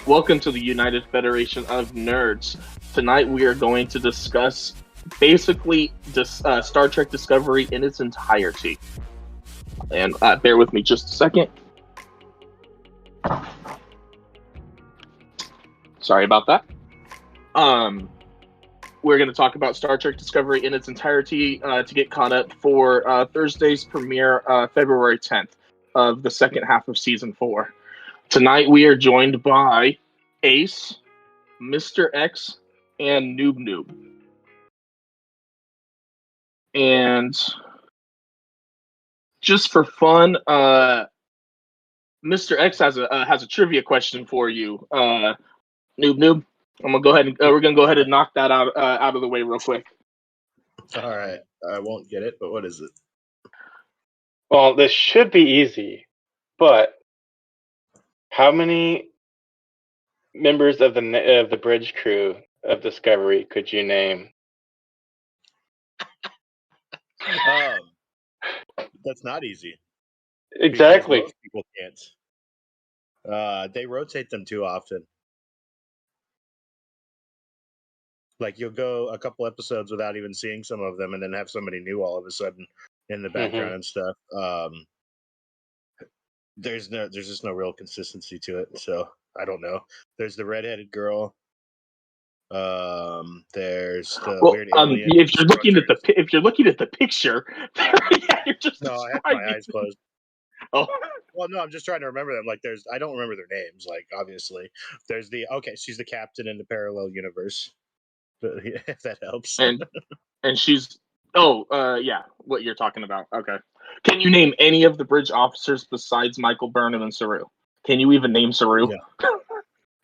Welcome to the United Federation of Nerds. Tonight we are going to discuss basically Star Trek Discovery in its entirety. And bear with me just a second. Sorry about that. We're going to talk about Star Trek Discovery in its entirety to get caught up for Thursday's premiere, February 10th of the second half of Season 4. Tonight we are joined by Ace, Mr. X, and Noob Noob. And just for fun, Mr. X has a trivia question for you. Noob Noob, I'm gonna go ahead and we're gonna go ahead and knock that out of the way real quick. All right, I won't get it, but what is it? Well, this should be easy, but how many members of the bridge crew of Discovery could you name? That's not easy. Exactly. Most people can't. They rotate them too often. Like you'll go a couple episodes without even seeing some of them, and then have somebody new all of a sudden in the background and stuff. There's just no real consistency to it, so I don't know. There's the redheaded girl. There's the weird alien. If you're looking at the picture, you're just no, I have my eyes closed. Oh. Well, no, I'm just trying to remember them. Like, I don't remember their names. Like, obviously, there's she's the captain in the parallel universe. If that helps. And she's what you're talking about. Okay. Can you name any of the bridge officers besides Michael Burnham and Saru? Can you even name Saru? Yeah.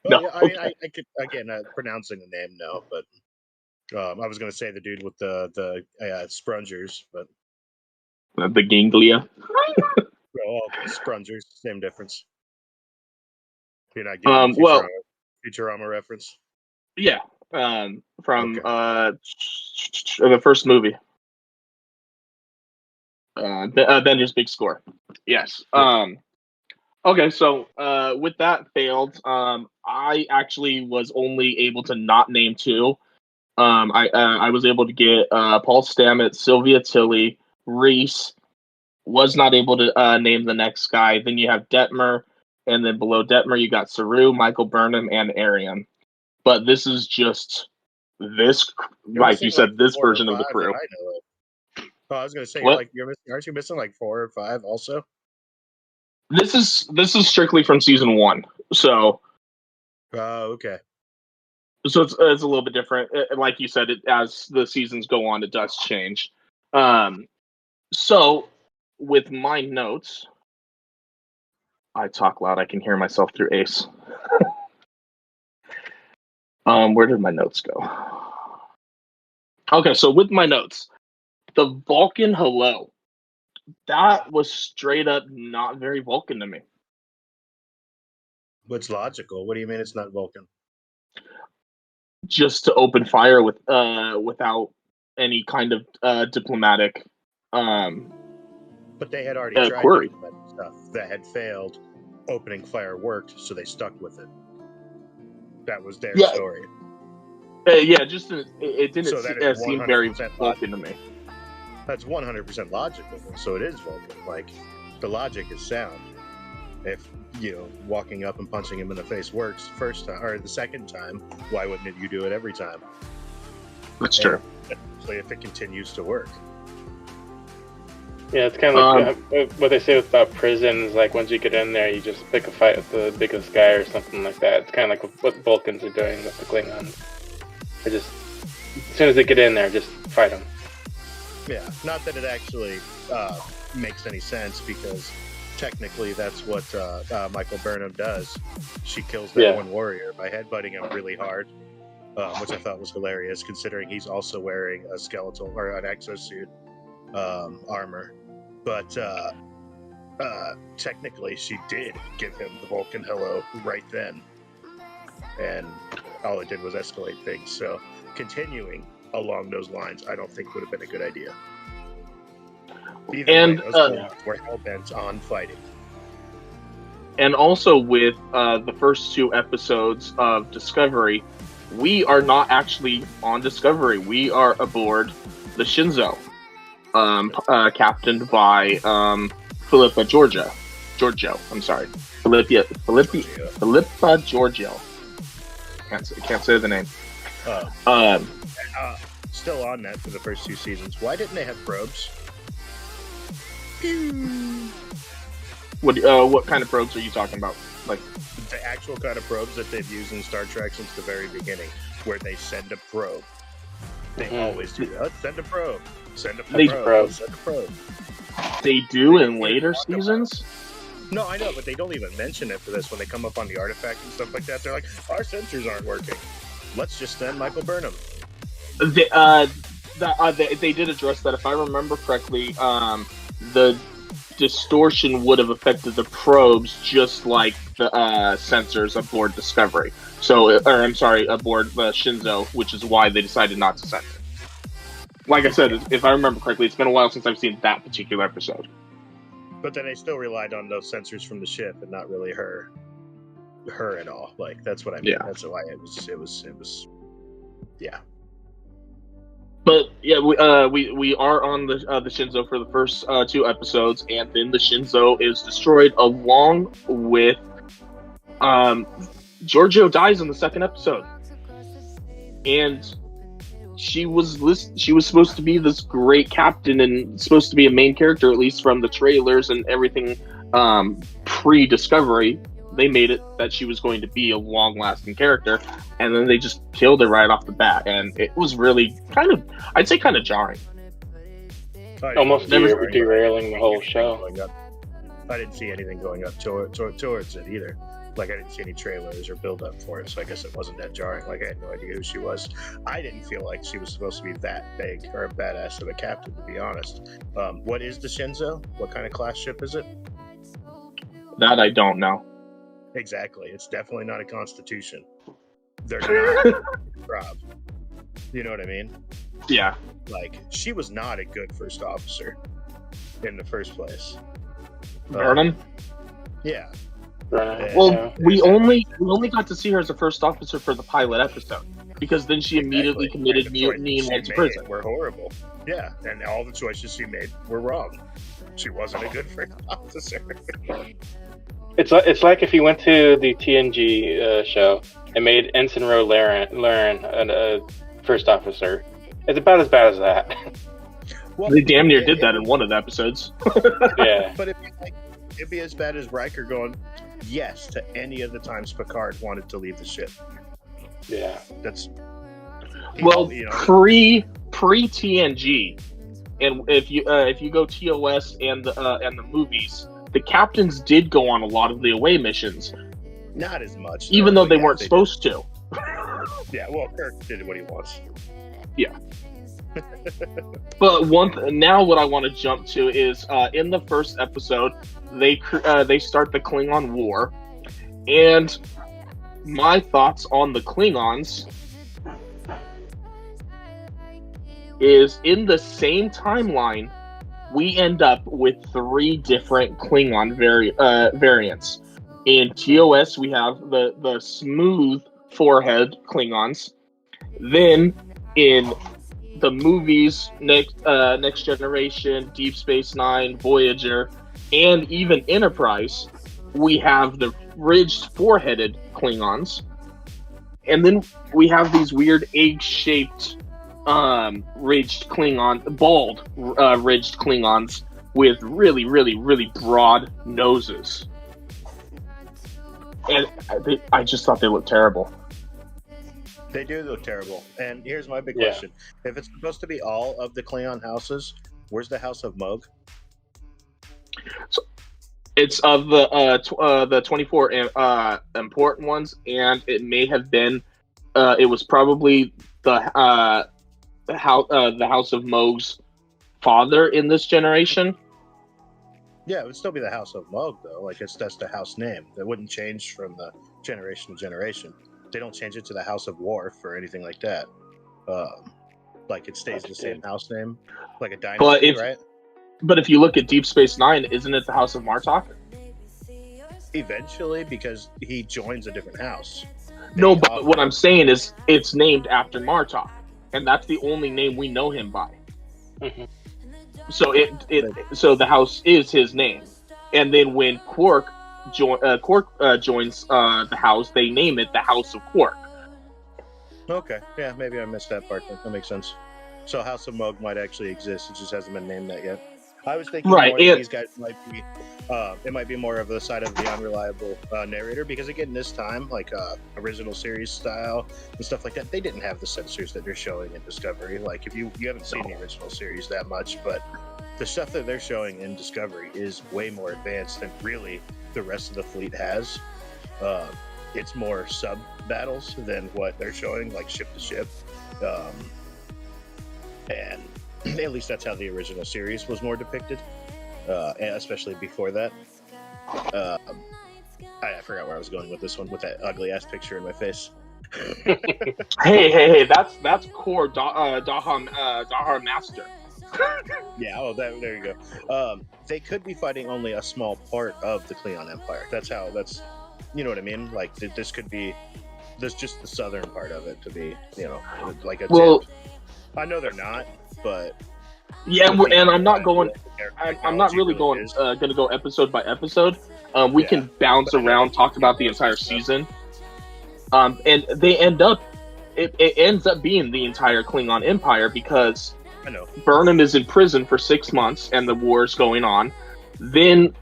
No. Yeah, I could again pronouncing the name no, but I was gonna say the dude with the sprungers, but the ganglia. Sprungers, same difference. You're not getting Futurama reference. Yeah, from the first movie, Avengers Big Score. Yes. Yeah. Okay, so with that failed, I actually was only able to not name two. I was able to get Paul Stamets, Sylvia Tilly, Reese. Was not able to name the next guy. Then you have Detmer, and then below Detmer you got Saru, Michael Burnham, and Arian. But this is just this, like you said, this version of the crew. I know it. Oh, I was going to say, aren't you missing like 4 or 5 also? This is strictly from season 1, so. Okay. So it's a little bit different. Like you said, as the seasons go on, it does change. So with my notes, I talk loud. I can hear myself through Ace. Where did my notes go? Okay, so with my notes, the Vulcan hello. That was straight up not very Vulcan to me. What's logical? What do you mean it's not Vulcan? Just to open fire without any kind of diplomatic. But they had already tried query. Stuff that had failed. Opening fire worked, so they stuck with it. That was their story. Just it didn't seem very Vulcan to me. That's 100% logical, so it is Vulcan. Like, the logic is sound. If, walking up and punching him in the face works first time, or the second time, why wouldn't you do it every time? That's true. Especially if it continues to work. Yeah, it's kind of like what they say about prisons. Like, once you get in there, you just pick a fight with the biggest guy or something like that. It's kind of like what Vulcans are doing with the Klingons. They just, as soon as they get in there, just fight them. Yeah, not that it actually makes any sense, because technically that's what Michael Burnham does. She kills that one warrior by headbutting him really hard, which I thought was hilarious, considering he's also wearing a skeletal or an exosuit armor. But technically she did give him the Vulcan hello right then, and all it did was escalate things. So continuing along those lines, I don't think would have been a good idea. Either way, those we're hell-bent on fighting. And also with the first 2 episodes of Discovery, we are not actually on Discovery. We are aboard the Shinzo, captained by Philippa Giorgio. I'm sorry, Philippa Giorgio. Can't say the name. Still on that for the first 2 seasons. Why didn't they have probes? What kind of probes are you talking about? Like the actual kind of probes that they've used in Star Trek since the very beginning, where they send a probe. They always do that. Send a probe. Send a probe. Send a probe. They do in later seasons. No, I know, but they don't even mention it for this when they come up on the artifact and stuff like that. They're like, our sensors aren't working. Let's just send Michael Burnham. They did address that. If I remember correctly, the distortion would have affected the probes just like the sensors aboard Discovery. Aboard the Shinzo, which is why they decided not to send it. Like I said, if I remember correctly, it's been a while since I've seen that particular episode. But then they still relied on those sensors from the ship and not really her at all. Like, that's what I mean. Yeah. That's why it was. Yeah. But yeah, we are on the Shinzo for the first 2 episodes, and then the Shinzo is destroyed along with Giorgio dies in the 2nd episode, and she was supposed to be this great captain and supposed to be a main character, at least from the trailers and everything pre-Discovery. They made it that she was going to be a long-lasting character, and then they just killed her right off the bat, and it was really kind of jarring. Almost derailing the whole show. I didn't see anything going up towards it either. Like, I didn't see any trailers or build up for it, so I guess it wasn't that jarring. Like, I had no idea who she was. I didn't feel like she was supposed to be that big or a badass of a captain, to be honest. What is the Shinzo? What kind of class ship is it? That I don't know. Exactly. It's definitely not a Constitution. They're not Rob. You know what I mean? Yeah. Like, she was not a good first officer in the first place. Burnham? Yeah. We only got to see her as a first officer for the pilot episode, because then she immediately committed mutiny and went to prison. Were horrible. Yeah, and all the choices she made were wrong. She wasn't a good first officer. It's like if you went to the TNG show and made Ensign Ro Laren a first officer. It's about as bad as that. Well, they damn near did that in one of the episodes. Yeah. But it'd be as bad as Riker going yes to any of the times Picard wanted to leave the ship. Yeah. That's pre TNG, and if you go TOS and the movies, the captains did go on a lot of the away missions. Not as much, even though they weren't supposed to. Yeah, well, Kirk did what he wants. Yeah. But now what I want to jump to is in the first episode they start the Klingon War, and my thoughts on the Klingons is in the same timeline we end up with 3 different Klingon variants. In TOS we have the smooth forehead Klingons. Then in the movies, Next Generation, Deep Space Nine, Voyager, and even Enterprise, we have the ridged four-headed Klingons. And then we have these weird egg-shaped ridged Klingon, bald ridged Klingons with really, really, really broad noses. And I just thought they looked terrible. They do look terrible. And here's my big question. If it's supposed to be all of the Klingon houses, where's the House of Moog? So it's of the 24 important ones, and it may have been it was probably the House of Moog's father in this generation. Yeah, it would still be the House of Moog, though. Like, that's the house name. That wouldn't change from the generation to generation. They don't change it to the House of Worf or anything like that. Like, it stays the same house name, like a dynasty, right? But if you look at Deep Space Nine, isn't it the House of Martok? Eventually, because he joins a different house. No, but what I'm saying is it's named after Martok, and that's the only name we know him by. Mhm. So so the house is his name, and then when Quark joins the house, they name it the House of Quark. Okay, yeah, maybe I missed that part. That makes sense. So House of Moog might actually exist. It just hasn't been named that yet. I was thinking Right, more that these guys might be. It might be more of the side of the unreliable narrator, because again, this time, like original series style and stuff like that, they didn't have the censors that they're showing in Discovery. Like, if you haven't seen the original series that much, but the stuff that they're showing in Discovery is way more advanced than really the rest of the fleet has. It's more sub battles than what they're showing, like ship to ship, and at least that's how the original series was more depicted, and especially before that. I forgot where I was going with this one, with that ugly ass picture in my face. Hey! That's core Dahar Master. Yeah. Oh, there you go. They could be fighting only a small part of the Klingon Empire. That's you know what I mean. Like, this could be. There's just the southern part of it to be, like a tip. I know they're not, but yeah, and I'm not going. I'm not really going to go episode by episode. We can bounce around, talk about the entire season, and they end up. It ends up being the entire Klingon Empire, because I know Burnham is in prison for 6 months and the war is going on. Then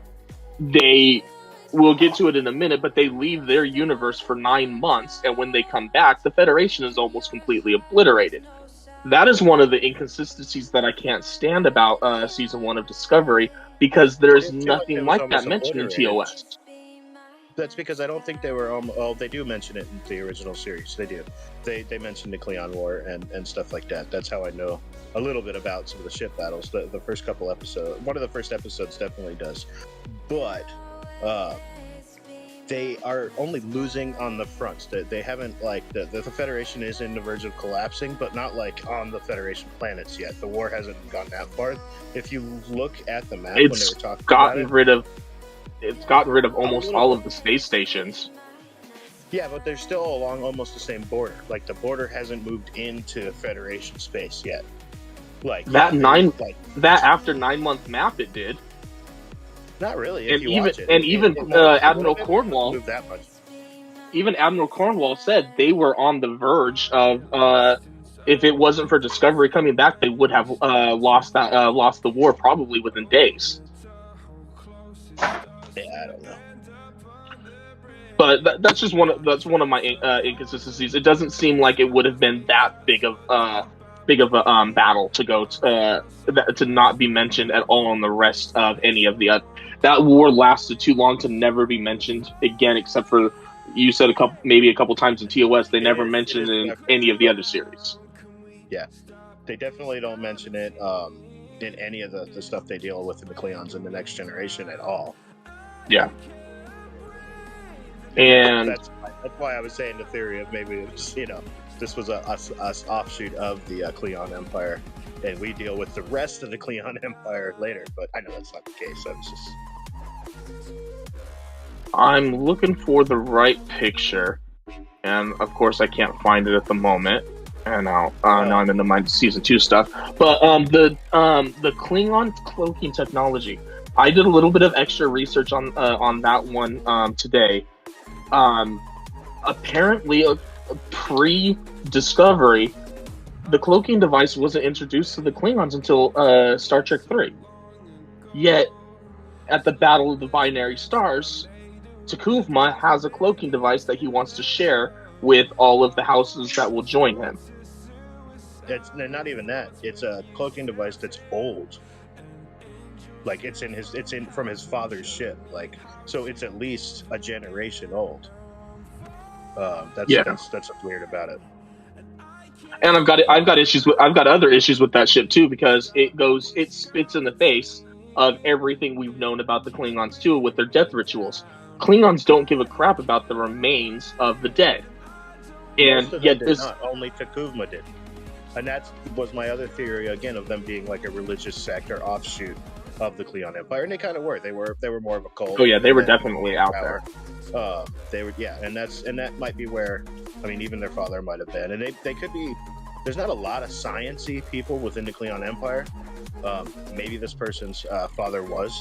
we'll get to it in a minute, but they leave their universe for 9 months, and when they come back, the Federation is almost completely obliterated. That is one of the inconsistencies that I can't stand about season 1 of Discovery, because there's nothing like that mentioned in TOS. That's because I don't think they were. They do mention it in the original series. They do. They mention the Klingon War and stuff like that. That's how I know a little bit about some of the ship battles. The first couple episodes, one of the first episodes definitely does, but they are only losing on the fronts. They haven't, like, the Federation is in the verge of collapsing, but not like on the Federation planets yet. The war hasn't gone that far. If you look at the map, when they were talking about it, it's gotten rid of almost all of the space stations. Yeah, but they're still along almost the same border. Like, the border hasn't moved into Federation space yet. Like that after 9 month map, it did. Not really. And even Admiral Cornwall. That much. Even Admiral Cornwall said they were on the verge of. If it wasn't for Discovery coming back, they would have lost the war probably within days. Yeah, I don't know. But that's just one of my inconsistencies. It doesn't seem like it would have been that big of a battle to go to not be mentioned at all on the rest of any of the that war lasted too long to never be mentioned again, except for, you said a couple times in TOS. They never mentioned it in any of the other series. Yeah, they definitely don't mention it in any of the stuff they deal with in the Klingons in the Next Generation at all. Yeah. And that's why I was saying the theory of maybe it was, this was a offshoot of the Klingon Empire, and we deal with the rest of the Klingon Empire later. But I know that's not the case. I'm looking for the right picture, and of course I can't find it at the moment. And now I'm into my season 2 stuff. But the Klingon cloaking technology, I did a little bit of extra research on that one today. Apparently, pre-Discovery, the cloaking device wasn't introduced to the Klingons until Star Trek 3. Yet, at the Battle of the Binary Stars, T'Kuvma has a cloaking device that he wants to share with all of the houses that will join him. It's not even that. It's a cloaking device that's old. Like, it's from his father's ship. Like, so it's at least a generation old. That's what's weird about it. And I've got other issues with that ship too, because it spits in the face of everything we've known about the Klingons too, with their death rituals. Klingons don't give a crap about the remains of the dead, and yet only T'Kuvma did, and that was my other theory again of them being like a religious sect or offshoot of the Klingon Empire, and they kind of were. They were more of a cult. Oh yeah, they were definitely out there. They were, yeah, and that might be where, I mean, even their father might have been, and they could be. There's not a lot of sciencey people within the Klingon Empire. Maybe this person's father was,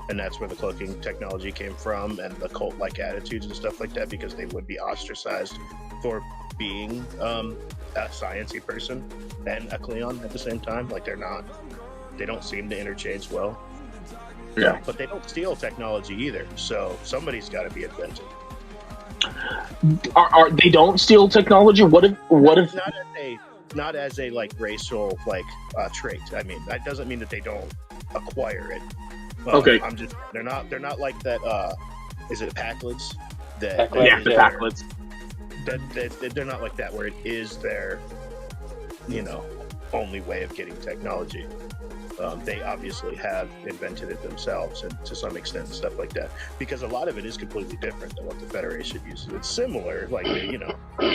and that's where the cloaking technology came from, and the cult-like attitudes and stuff like that, because they would be ostracized for being a sciencey person and a Klingon at the same time. Like they don't seem to interchange well. Yeah, but they don't steal technology either. So somebody's got to be invented. Are they don't steal technology? What if not as a like racial like trait? I mean, that doesn't mean that they don't acquire it. Okay, they're not like that. Is it Packlids? The Packlids. They're not like that, where it is their, only way of getting technology. They obviously have invented it themselves, and to some extent, stuff like that. Because a lot of it is completely different than what the Federation uses. It's similar, like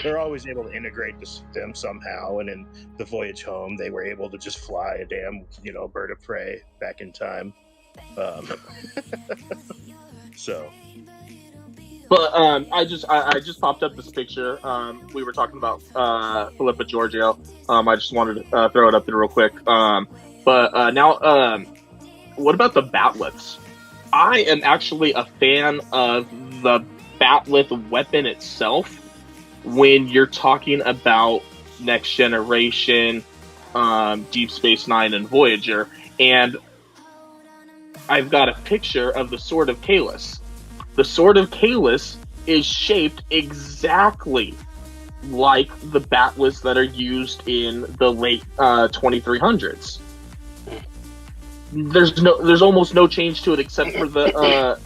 they're always able to integrate them somehow. And in the voyage home, they were able to just fly a damn, bird of prey back in time. So. But I just popped up this picture. We were talking about Philippa Georgiou. I just wanted to throw it up there real quick. But now, what about the Bat'leths? I am actually a fan of the Bat'leth weapon itself when you're talking about Next Generation, Deep Space Nine, and Voyager. And I've got a picture of the Sword of Kahless. The Sword of Kahless is shaped exactly like the Bat'leths that are used in the late 2300s. There's almost no change to it except for the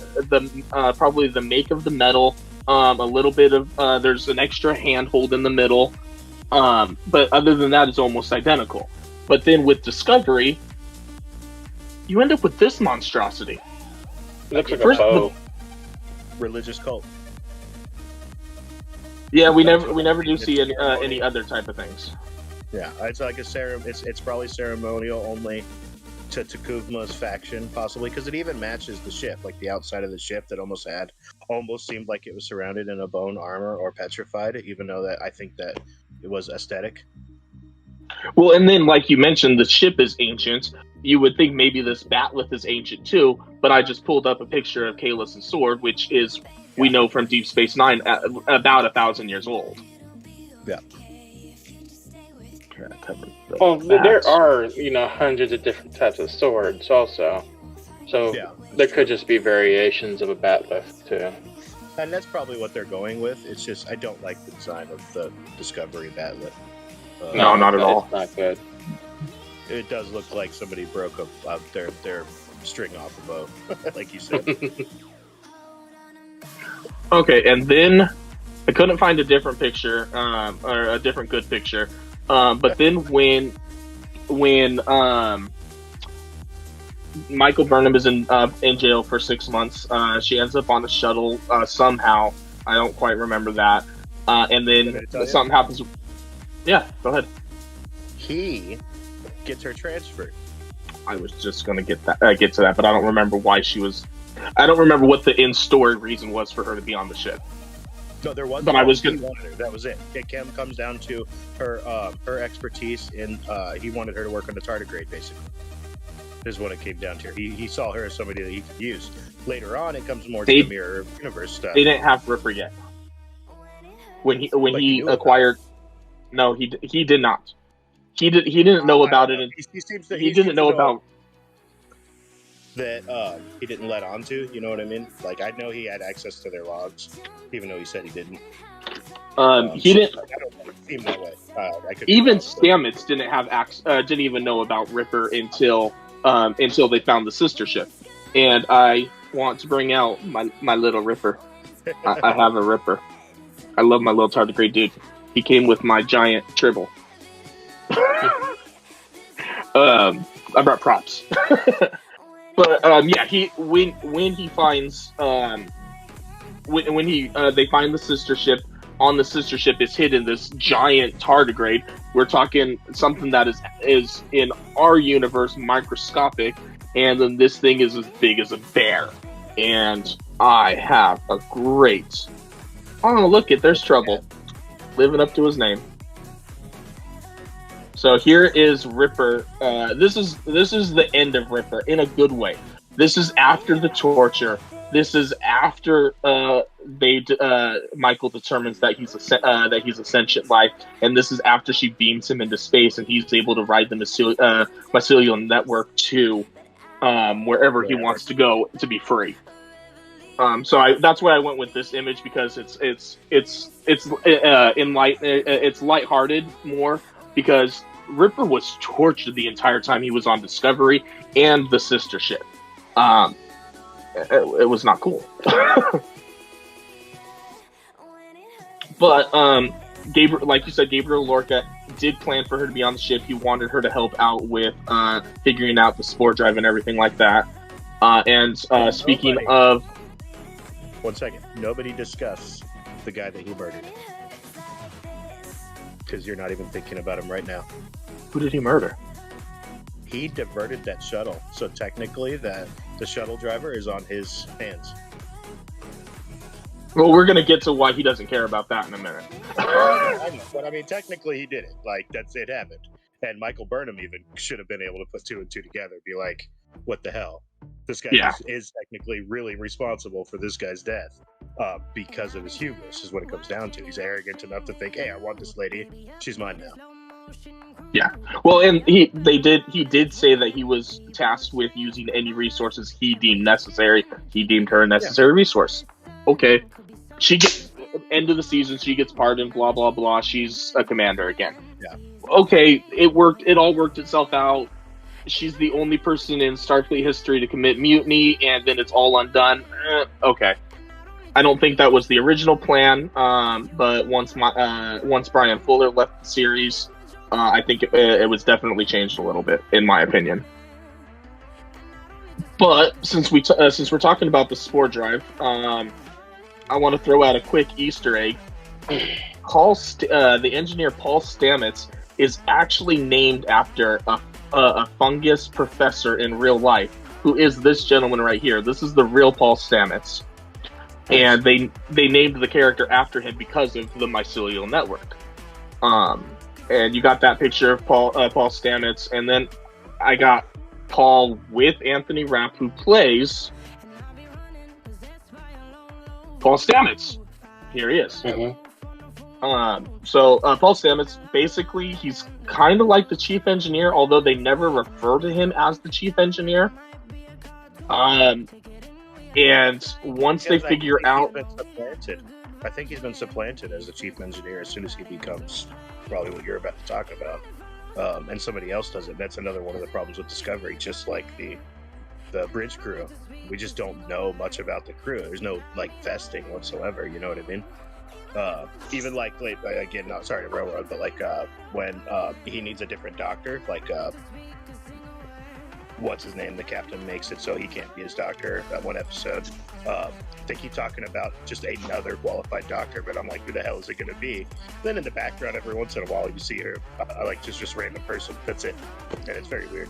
probably the make of the metal, a little bit of there's an extra handhold in the middle, but other than that, it's almost identical. But then with Discovery, you end up with this monstrosity. Looks like a bow. Religious cult. Yeah, we never do see any other type of things. Yeah, it's like it's probably ceremonial only to T'Kuvma's faction, possibly, because it even matches the ship, like the outside of the ship that almost seemed like it was surrounded in a bone armor or petrified, even though that I think that it was aesthetic. Well, and then like you mentioned, the ship is ancient. You would think maybe this Bat'leth is ancient too, but I just pulled up a picture of Kahless' sword, which is, we know from Deep Space Nine, about 1,000 years old. Yeah. Well, there are, hundreds of different types of swords also. So there could just be variations of a Bat'leth too. And that's probably what they're going with. It's just, I don't like the design of the Discovery Bat'leth. No, not at all. It's not good. It does look like somebody broke their string off a bow, like you said. Okay, and then I couldn't find a different picture, or a different good picture. But then when Michael Burnham is in jail for 6 months, she ends up on a shuttle somehow. I don't quite remember that. And then something happens. Yeah, go ahead. He gets her transferred. I was just going to get to that, but I don't remember why she was. I don't remember what the in-story reason was for her to be on the ship. No, there wasn't. But I was good. That was it. It comes down to her expertise in. He wanted her to work on the tardigrade, basically. Is what it came down to. He saw her as somebody that he could use. Later on, it comes more to the Mirror Universe stuff. They didn't have Ripper yet. When he acquired. No, he did not. He didn't know about it. He didn't know about that. He didn't let on to. You know what I mean? Like, I know he had access to their logs, even though he said he didn't. He didn't. I don't know. It seemed that way. Even Stamets didn't have didn't even know about Ripper until they found the sister ship. And I want to bring out my little Ripper. I have a Ripper. I love my little tardigrade dude. He came with my giant Tribble. I brought props. But yeah, when he finds when they find the sister ship, on the sister ship is hidden this giant tardigrade. We're talking something that is in our universe microscopic, and then this thing is as big as a bear. And I have a great... Oh, look it, there's Trouble. Living up to his name. So here is Ripper. This is the end of Ripper in a good way. This is after the torture. This is after Michael determines that he's a sentient life, and this is after she beams him into space, and he's able to ride the mycelial network to wherever he wants to go to be free. So that's why I went with this image, because it's lighthearted more, because Ripper was tortured the entire time he was on Discovery and the sister ship. It was not cool. But Gabriel, like you said, Gabriel Lorca did plan for her to be on the ship. He wanted her to help out with figuring out the spore drive and everything like that. Speaking of... 1 second. Nobody discuss the guy that he murdered. Because you're not even thinking about him right now. Who did he murder? He diverted that shuttle. So technically the shuttle driver is on his hands. Well, we're going to get to why he doesn't care about that in a minute. I know, but I mean, technically he did it. Like, it happened. And Michael Burnham even should have been able to put 2 and 2 together. Be like, what the hell? This guy is technically really responsible for this guy's death because of his hubris, is what it comes down to. He's arrogant enough to think, hey, I want this lady. She's mine now. Yeah. Well, and he did say that he was tasked with using any resources he deemed necessary. He deemed her a necessary resource. Okay. She gets, end of the season, she gets pardoned, blah, blah, blah. She's a commander again. Yeah. Okay, it worked. It all worked itself out. She's the only person in Starfleet history to commit mutiny, and then it's all undone. Okay. I don't think that was the original plan, but once Brian Fuller left the series, I think it was definitely changed a little bit, in my opinion. But since we're talking about the spore drive, I want to throw out a quick Easter egg. The engineer Paul Stamets is actually named after a fungus professor in real life, who is this gentleman right here. This is the real Paul Stamets. And they named the character after him because of the mycelial network. And you got that picture of Paul Stamets, and then I got Paul with Anthony Rapp, who plays Paul Stamets. Here he is. Mm-hmm. So Paul Stamets, basically, he's kind of like the chief engineer, although they never refer to him as the chief engineer. And once they figure out... I think he's been supplanted as the chief engineer as soon as he becomes probably what you're about to talk about. And somebody else does it. That's another one of the problems with Discovery, just like the bridge crew. We just don't know much about the crew. There's no, vesting whatsoever, you know what I mean? Even again, not sorry to railroad, but when he needs a different doctor, what's his name? The captain makes it so he can't be his doctor. That one episode, they keep talking about just another qualified doctor, but I'm like, who the hell is it going to be? Then in the background, every once in a while, you see her, just random person. That's it, and it's very weird.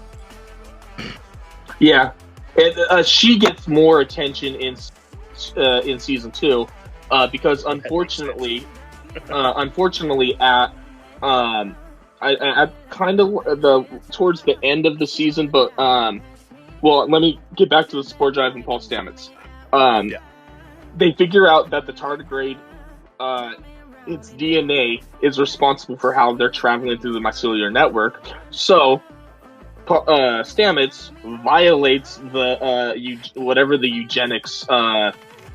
Yeah, she gets more attention in season 2. Because unfortunately, at kind of towards the end of the season, but well, let me get back to the spore drive and Paul Stamets. They figure out that the tardigrade, its DNA is responsible for how they're traveling through the mycelial network. So Stamets violates the whatever the eugenics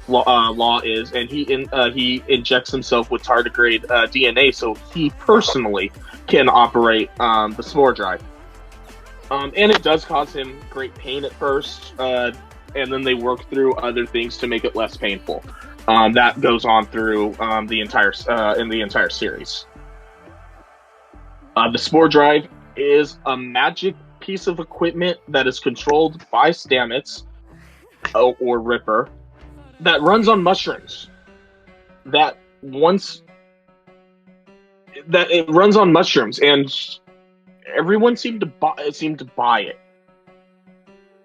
law is, and he injects himself with tardigrade DNA, so he personally can operate the spore drive. And it does cause him great pain at first, and then they work through other things to make it less painful. That goes on through the entire series. The spore drive is a magic piece of equipment that is controlled by Stamets or Ripper, that runs on mushrooms. It runs on mushrooms, and everyone seemed to buy it.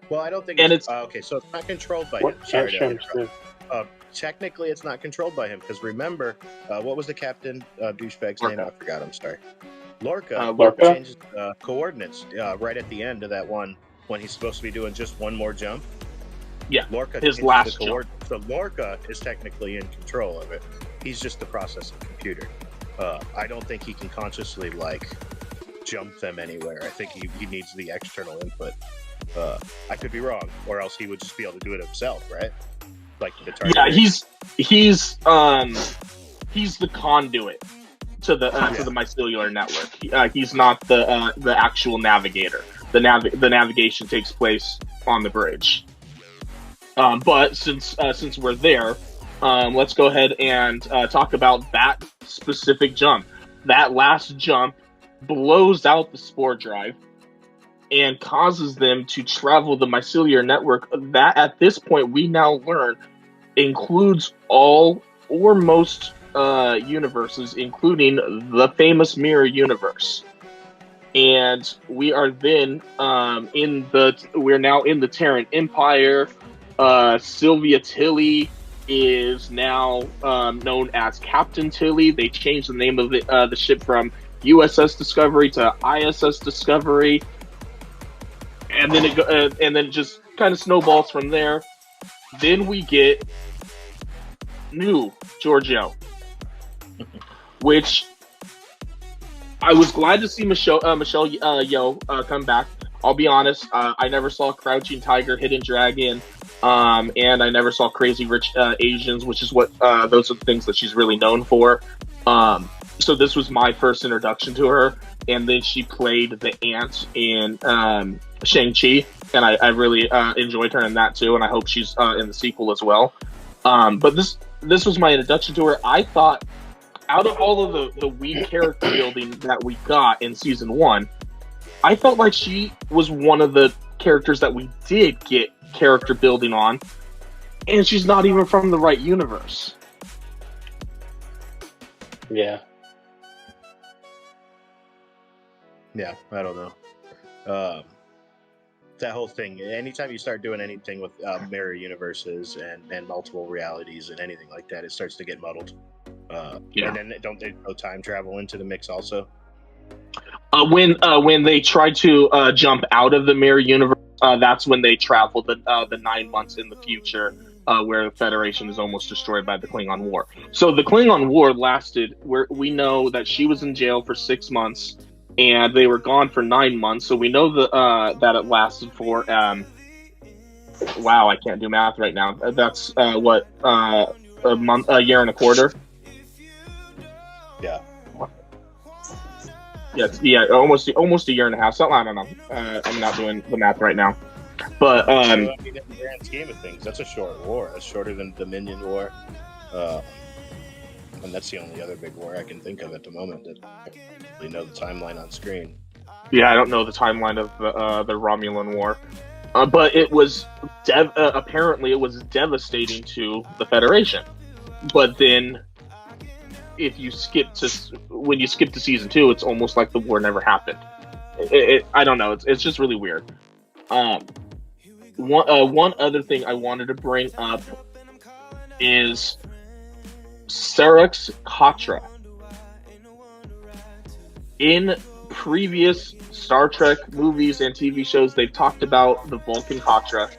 Well, I don't think And it's okay. So it's not controlled by him. What Sorry to mushrooms interrupt. do? Technically, it's not controlled by him because remember, what was the captain douchebag's name? Lorca. I forgot. I'm sorry. Lorca Lorca? changes coordinates right at the end of that one when he's supposed to be doing just one more jump. Yeah, Lorca his changes last the coordinates. So Lorca is technically in control of it. He's just the processing computer. I don't think he can consciously like jump them anywhere. I think he needs the external input. I could be wrong, or else he would just be able to do it himself, right? Like the target. Yeah, he's the conduit to the mycellular network. He's not the actual navigator. The navigation takes place on the bridge. But since we're there, let's go ahead and talk about that specific jump. That last jump blows out the spore drive and causes them to travel the mycellular network that at this point we now learn includes all or most universes, including the famous mirror universe. And we are then we're now in the Terran Empire. Sylvia Tilly is now known as Captain Tilly. They changed the name of the ship from USS Discovery to ISS Discovery, and then it just kind of snowballs from there. Then we get new Giorgio, which I was glad to see Michelle Yeoh come back. I'll be honest, I never saw Crouching Tiger, Hidden Dragon, and I never saw Crazy Rich Asians, which is what those are the things that she's really known for. So this was my first introduction to her, and then she played the aunt in Shang-Chi, and I really enjoyed her in that too, and I hope she's in the sequel as well. But this was my introduction to her. I thought, out of all of the weak character building that we got in season 1, I felt like she was one of the characters that we did get character building on, and she's not even from the right universe. Yeah. Yeah, I don't know. That whole thing, anytime you start doing anything with mirror universes and multiple realities and anything like that, it starts to get muddled. Yeah. And then don't they throw time travel into the mix also? When they tried to jump out of the mirror universe, that's when they traveled the 9 months in the future, where the Federation is almost destroyed by the Klingon War. So the Klingon War lasted. We know that she was in jail for 6 months, and they were gone for 9 months. So we know that it lasted for wow, I can't do math right now. That's a year and a quarter. Yeah. Yeah, almost a year and a half. So I don't know. I'm not doing the math right now, but I mean, in the grand scheme of things, that's a short war. That's shorter than the Dominion War, and that's the only other big war I can think of at the moment that I really know the timeline on screen. Yeah, I don't know the timeline of the Romulan War, but it was apparently it was devastating to the Federation. But then, if you skip to season 2, it's almost like the war never happened. I don't know. It's just really weird. One other thing I wanted to bring up is Sareks Katra. In previous Star Trek movies and TV shows, they've talked about the Vulcan Katra,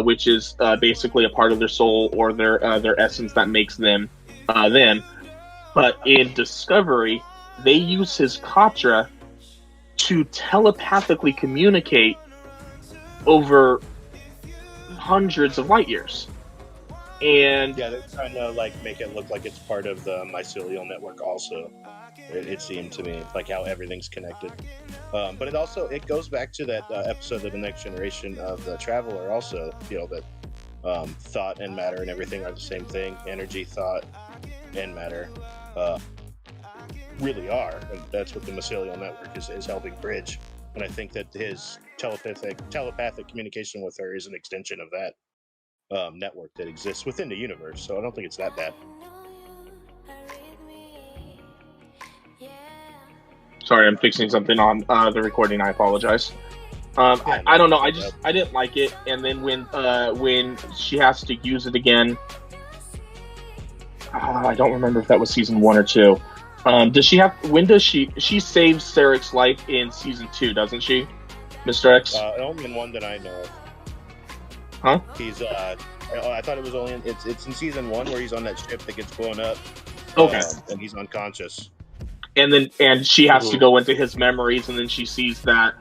which is basically a part of their soul or their essence that makes them them. But in Discovery, they use his Katra to telepathically communicate over hundreds of light years. And yeah, they're trying to like make it look like it's part of the mycelial network also. It seemed to me like how everything's connected. But it goes back to that episode of The Next Generation of the Traveler also, that thought and matter and everything are the same thing. Energy, thought, and matter really are. And that's what the mycelial network is helping bridge. And I think that his telepathic communication with her is an extension of that network that exists within the universe. So I don't think it's that bad. Sorry, I'm fixing something on the recording. I apologize. I don't know. I didn't like it. And then when she has to use it again, I don't remember if that was season 1 or 2. Does she have? When does she saves Sarek's life in season 2? Doesn't she, Mr. X? Only in one that I know of. Huh? He's I thought it was only it's in season 1 where he's on that ship that gets blown up. Okay. And he's unconscious. And she has to go into his memories, and then she sees that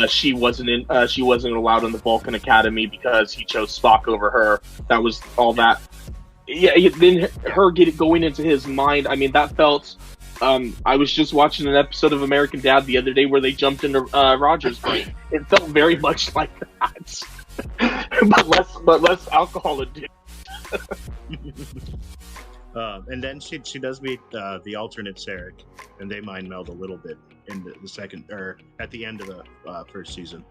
she wasn't allowed in the Vulcan Academy because he chose Spock over her. That was all that. Yeah. Then her going into his mind. I mean, that felt. I was just watching an episode of American Dad the other day where they jumped into Roger's brain. It felt very much like that, but less alcohol induced. And then she does meet the alternate Sarek, and they mind meld a little bit in the second, or at the end of the first season,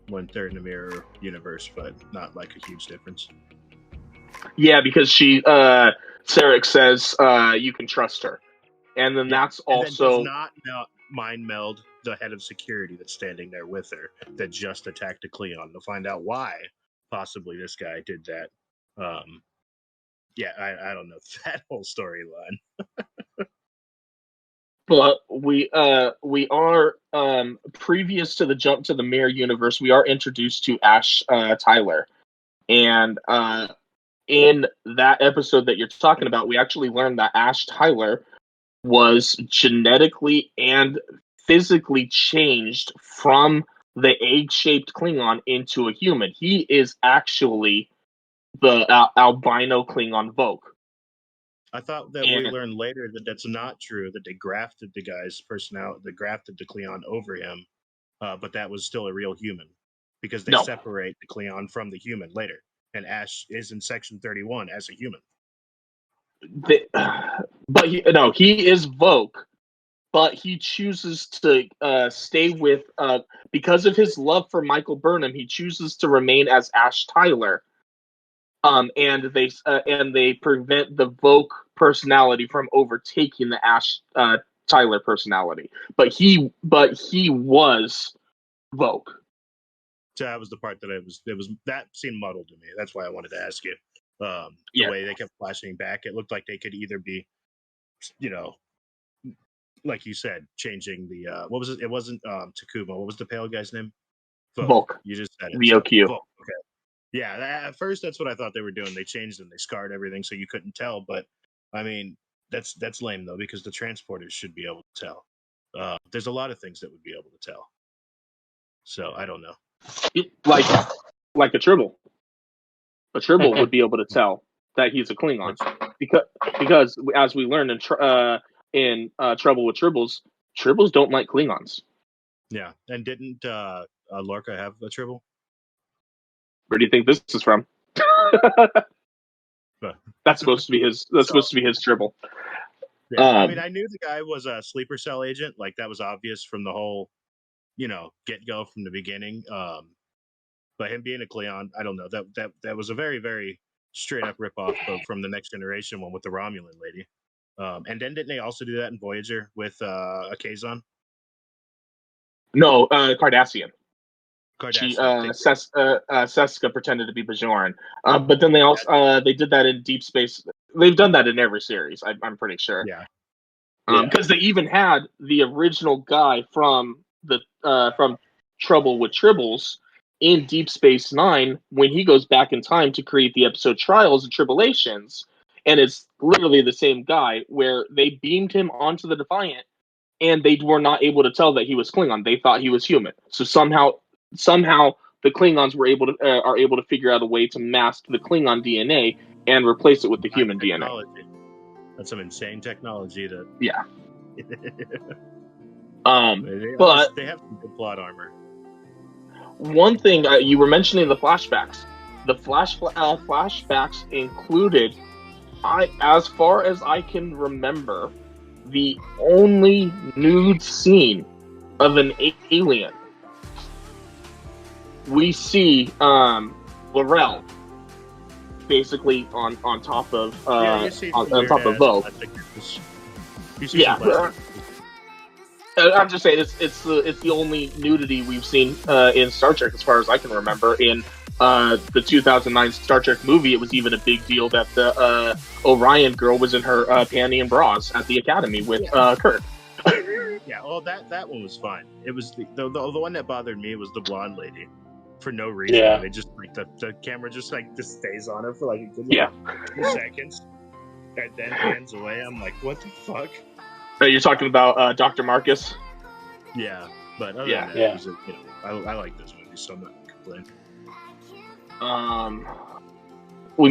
when they're in the mirror universe, but not like a huge difference. Yeah, because Sarek says you can trust her, and then that's and also then does not mind meld the head of security that's standing there with her that just attacked a Klingon to find out why possibly this guy did that. I don't know that whole storyline. But we are previous to the jump to the mirror universe, we are introduced to Ash Tyler, and in that episode that you're talking about, we actually learned that Ash Tyler was genetically and physically changed from the egg-shaped Klingon into a human. He is actually the albino Klingon Voq. I thought that we learned later that that's not true, that they grafted the guy's personality, they grafted the Klingon over him, but that was still a real human, because they separate the Klingon from the human later, and Ash is in Section 31 as a human. But he is Voq, but he chooses to stay with, because of his love for Michael Burnham, he chooses to remain as Ash Tyler. And they prevent the Voq personality from overtaking the Ash Tyler personality. But he was Voq. So that was the part that seemed muddled to me. That's why I wanted to ask you. The way they kept flashing back, it looked like they could either be, like you said, changing the what was it? It wasn't Takuma. What was the pale guy's name? Voq. You just said it. VOQ. Voq. Okay. Yeah, at first that's what I thought they were doing. They changed them, they scarred everything so you couldn't tell. But I mean, that's lame though, because the transporters should be able to tell. There's a lot of things that would be able to tell. So I don't know. Like a Tribble. A Tribble would be able to tell that he's a Klingon, because as we learned in Trouble with Tribbles, Tribbles don't like Klingons. Yeah, and didn't Lorca have a Tribble? Where do you think this is from? That's supposed to be his. That's supposed to be his Tribble. Yeah, I mean, I knew the guy was a sleeper cell agent. Like that was obvious from the whole, get go from the beginning. But him being a Klingon, I don't know. That was a very, very straight up ripoff from the Next Generation one with the Romulan lady. And then didn't they also do that in Voyager with a Kazon? No, Cardassian. Cardassian. Seska pretended to be Bajoran, but then they also they did that in Deep Space. They've done that in every series. I'm pretty sure. Yeah. Because they even had the original guy from Trouble with Tribbles in Deep Space Nine when he goes back in time to create the episode Trials and Tribulations, and it's literally the same guy where they beamed him onto the Defiant, and they were not able to tell that he was Klingon. They thought he was human. So somehow the Klingons are able to figure out a way to mask the Klingon DNA and replace it with the human DNA. That's some insane technology. Yeah. But they have some good plot armor. One thing you were mentioning the flashbacks. The flashbacks included, as far as I can remember, the only nude scene of an alien. We see L'Rell basically on top of Voq. I'm just saying it's the only nudity we've seen in Star Trek as far as I can remember. In the 2009 Star Trek movie, it was even a big deal that the Orion girl was in her panty and bras at the Academy with Kirk. Yeah, well, that one was fine. It was the one that bothered me was the blonde lady, for no reason. Yeah. They just like the camera just stays on her for like a good 2 seconds, and then hands away. I'm like, what the fuck? You're talking about Dr. Marcus? Yeah, but other Yeah. than that, it was I like those movies, so I'm not gonna complain. We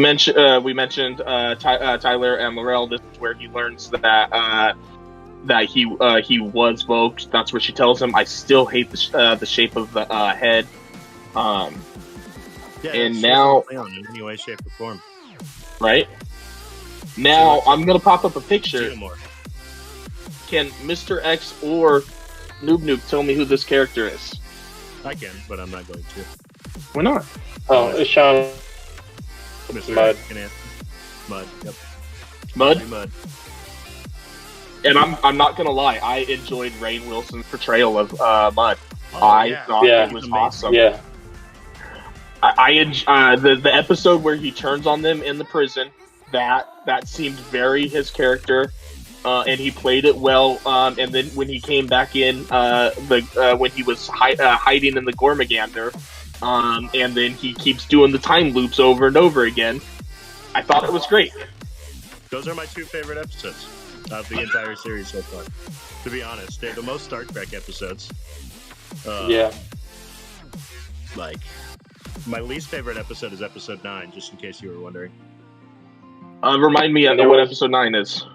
mentioned Tyler and Laurel. This is where he learns that he was Vogue. That's where she tells him, "I still hate the shape of the head." And now, in any way, shape, or form, right now, I'm gonna pop up a picture. Xenomorph. Can Mr. X or Noob Noob tell me who this character is? I can, but I'm not going to. Why not? Oh, it's Sean. Mr. Mud. X can answer. Mud. Yep. Mud. Mud. And I'm not gonna lie, I enjoyed Rainn Wilson's portrayal of Mud. Oh, I thought Yeah. it was awesome. Yeah. The episode where he turns on them in the prison, that seemed very his character, and he played it well. And then when he came back in, when he was hiding in the Gormagander, and then he keeps doing the time loops over and over again, I thought it was great. Those are my 2 favorite episodes of the entire series so far. To be honest, they're the most Star Trek episodes. Yeah. Like, my least favorite episode is episode 9, just in case you were wondering. Remind me of what episode 9 is.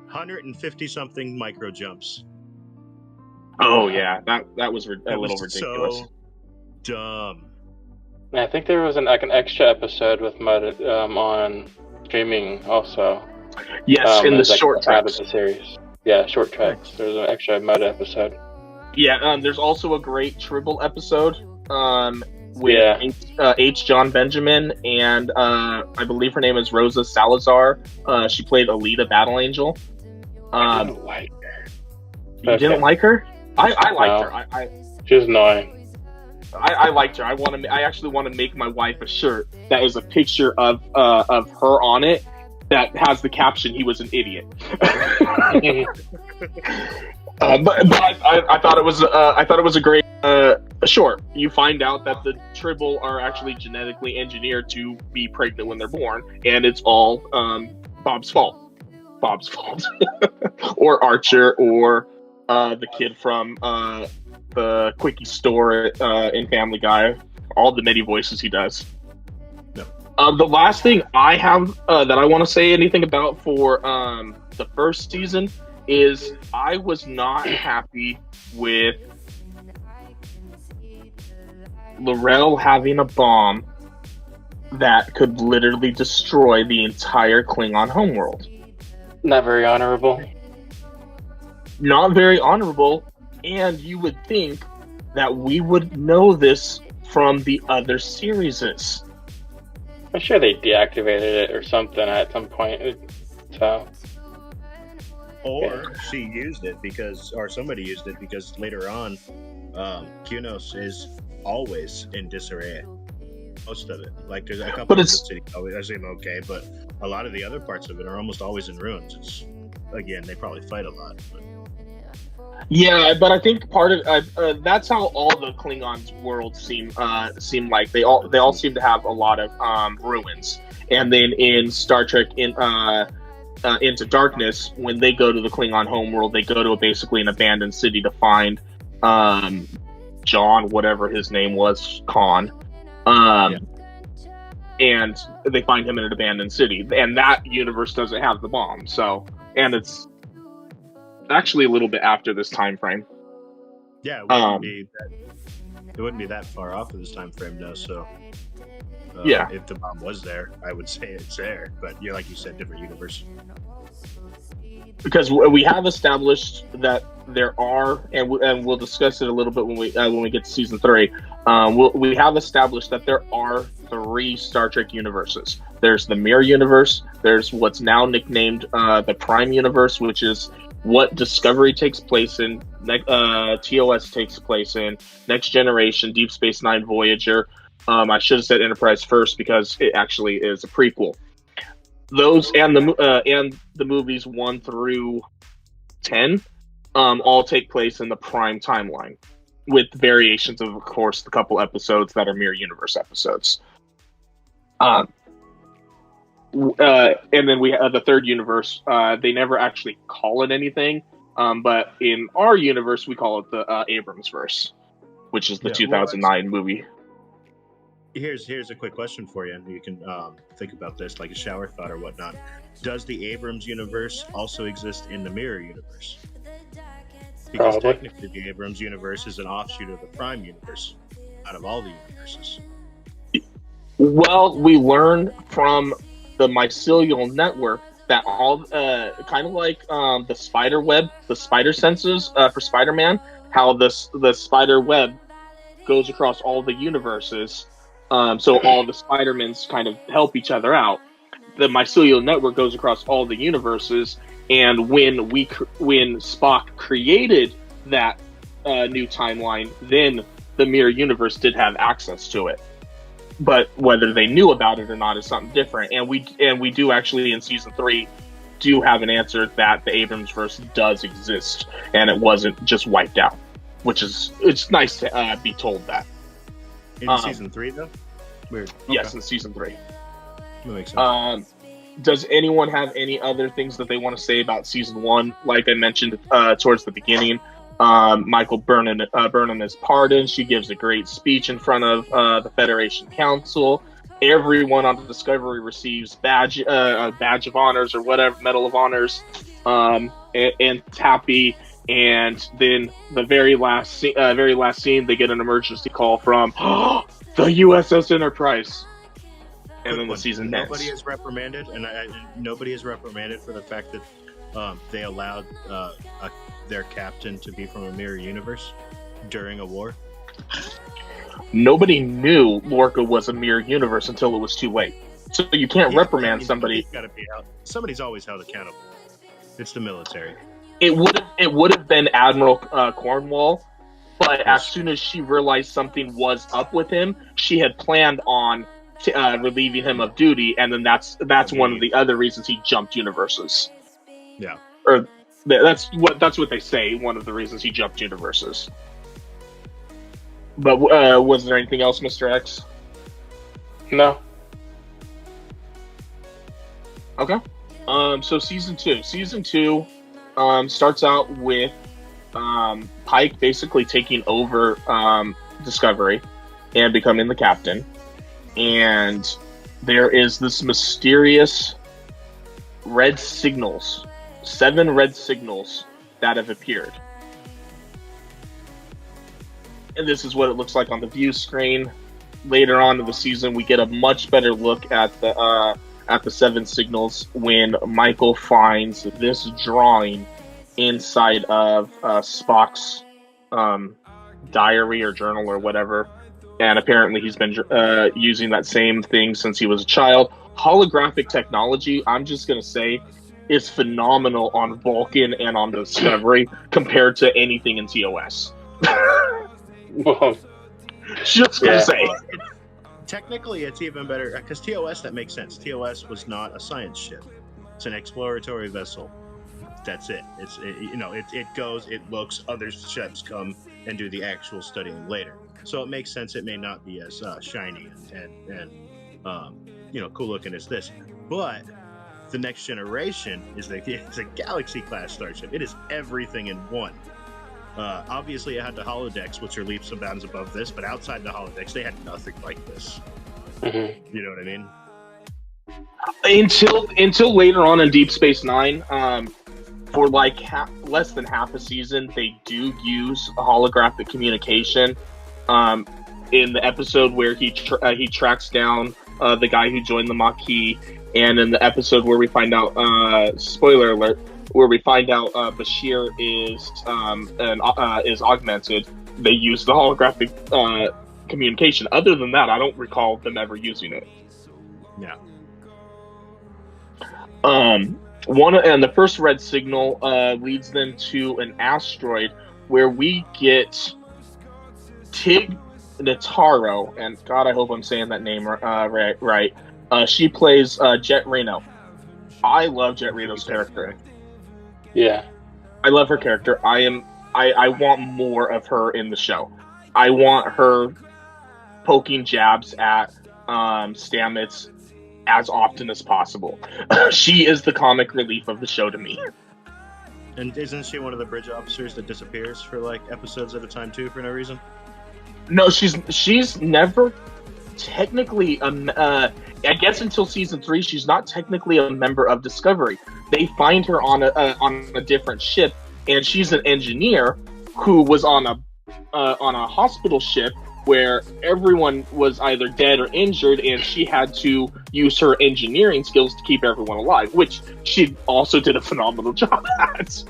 150 something micro jumps. Oh yeah, that was a little ridiculous. So dumb. I think there was an extra episode with Mud on streaming also. Yes, in the as, like, short out tracks. of the series. Yeah, short tracks. There's an extra Mud episode. Yeah, there's also a great Tribble episode with H. John Benjamin, and I believe her name is Rosa Salazar. She played Alita Battle Angel. I don't like her. You didn't like her? I liked her. She was annoying. I liked her. I actually want to make my wife a shirt that is a picture of her on it that has the caption, "He was an idiot." But I thought it was a great short. You find out that the Tribble are actually genetically engineered to be pregnant when they're born, and it's all Bob's fault. Or Archer, or the kid from the Quickie store in Family Guy. All the many voices he does. The last thing I have that I want to say anything about for the first season is I was not happy with Laurel having a bomb that could literally destroy the entire Klingon homeworld. Not very honorable. Not very honorable, and you would think that we would know this from the other series. I'm sure they deactivated it or something at some point. So. Or she used it or somebody used it because later on, QNOS is always in disarray. Most of it. Like, there's a couple of the city I seem okay, but a lot of the other parts of it are almost always in ruins. It's, again, they probably fight a lot. But. Yeah, but I think part of that's how all the Klingons' worlds seem like. They all seem to have a lot of ruins. And then in Star Trek Into Darkness, when they go to the Klingon homeworld, they go to basically an abandoned city to find John, whatever his name was, Khan. And they find him in an abandoned city. And that universe doesn't have the bomb. So, and it's actually a little bit after this time frame. Yeah, it wouldn't be that far off of this time frame, though. So, if the bomb was there, I would say it's there. But like you said, different universe. Because we have established that there are, and we'll discuss it a little bit when we get to season 3. We have established that there are 3 Star Trek universes. There's the Mirror Universe. There's what's now nicknamed the Prime Universe, which is what Discovery takes place in, TOS takes place in, Next Generation, Deep Space Nine, Voyager. I should have said Enterprise first because it actually is a prequel. Those and the movies 1 through 10 all take place in the Prime timeline, with variations of course, the couple episodes that are Mirror Universe episodes. And then we have the third universe. They never actually call it anything, but in our universe, we call it the Abrams verse, which is the 2009 movie. Here's a quick question for you, and you can think about this like a shower thought or whatnot. Does the Abrams universe also exist in the Mirror universe? Because technically the Abrams universe is an offshoot of the Prime universe out of all the universes. Well, we learn from the mycelial network that all kind of like the spider web, the spider senses for Spider-Man, how the spider web goes across all the universes, so all the Spider-Mans kind of help each other out. The mycelial network goes across all the universes, and when Spock created that new timeline, then the Mirror Universe did have access to it. But whether they knew about it or not is something different. And we do actually in season 3 do have an answer that the Abrams verse does exist, and it wasn't just wiped out, which is it's nice to be told that. In season 3 though? Weird. Okay. Yes, in season 3. That makes sense. Does anyone have any other things that they want to say about season 1? Like I mentioned towards the beginning, Michael Burnham is pardoned. She gives a great speech in front of the Federation Council. Everyone on the Discovery receives badge of honors or whatever, Medal of Honors, and Tappy. And then the very last scene, they get an emergency call from the USS Enterprise. And then the season ends. Nobody is reprimanded, and nobody is reprimanded for the fact that they allowed their captain to be from a mirror universe during a war. Nobody knew Lorca was a mirror universe until it was too late. So you can't reprimand somebody. Somebody's always held accountable. It's the military. It would have been Admiral Cornwall, but as soon as she realized something was up with him, she had planned on relieving him of duty, and then that's one of the other reasons he jumped universes. Yeah, or that's what they say. One of the reasons he jumped universes. But was there anything else, Mr. X? No. Okay. So season 2 starts out with Pike basically taking over Discovery and becoming the captain. And there is this mysterious red signals, 7 red signals that have appeared. And this is what it looks like on the view screen. Later on in the season, we get a much better look at the 7 signals when Michael finds this drawing inside of Spock's diary or journal or whatever. And apparently he's been using that same thing since he was a child. Holographic technology, I'm just going to say, is phenomenal on Vulcan and on Discovery compared to anything in TOS. Well, just going to say. Technically, it's even better, because TOS, that makes sense. TOS was not a science ship. It's an exploratory vessel. That's it. It goes, it looks, other ships come and do the actual studying later. So it makes sense it may not be as shiny and cool looking as this. But the Next Generation is a Galaxy class starship. It is everything in one. Obviously, it had the holodecks, which are leaps and bounds above this, but outside the holodecks, they had nothing like this. Mm-hmm. You know what I mean? Until later on in Deep Space Nine, for like less than half a season, they do use a holographic communication. In the episode where he tracks down the guy who joined the Maquis, and in the episode where we find out, spoiler alert, where we find out Bashir is augmented, they use the holographic communication. Other than that, I don't recall them ever using it. Yeah. And the first red signal leads them to an asteroid where we get Tig Notaro, and God, I hope I'm saying that name right. She plays Jet Reno. I love Jet Reno's character. Yeah, I love her character. I want more of her in the show. I want her poking jabs at Stamets as often as possible. She is the comic relief of the show to me. And isn't she one of the bridge officers that disappears for like episodes at a time too, for no reason? No, she's never technically I guess until season 3 she's not technically a member of Discovery. They find her on a different ship, and she's an engineer who was on a hospital ship where everyone was either dead or injured, and she had to use her engineering skills to keep everyone alive, which she also did a phenomenal job at.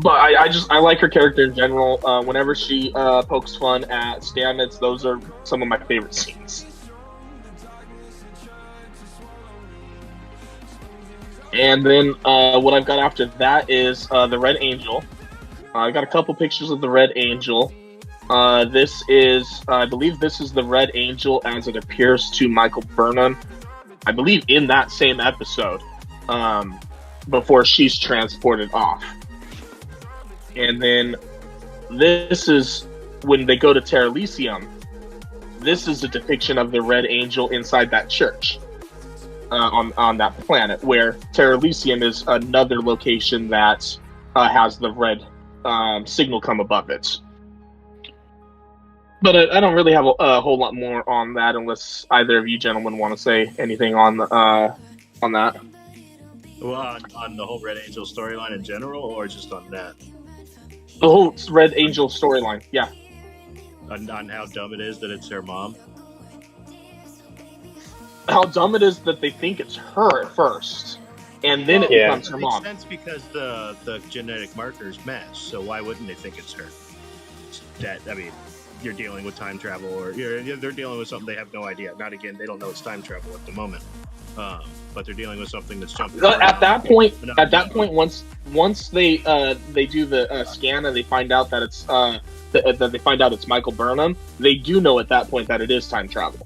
But I like her character in general. Whenever she pokes fun at Stamets, those are some of my favorite scenes. And then what I've got after that is the Red Angel. I got a couple pictures of the Red Angel. This is, I believe this is the Red Angel as it appears to Michael Burnham. I believe in that same episode, before she's transported off. And then this is when they go to Terra Elysium. This is a depiction of the Red Angel inside that church on that planet, where Terra Elysium is another location that has the red signal come above it. But I don't really have a whole lot more on that, unless either of you gentlemen want to say anything on that. Well, on the whole Red Angel storyline in general, or just on that? The whole Red Angel storyline, yeah. On how dumb it is that it's her mom? How dumb it is that they think it's her at first, and then it becomes her mom. It makes sense because the genetic markers match, so why wouldn't they think it's her? You're dealing with time travel, or they're dealing with something they have no idea. Not again, they don't know it's time travel at the moment, but they're dealing with something that's jumping. At that point, once they do the scan and they find out that it's that they find out it's Michael Burnham, they do know at that point that it is time travel.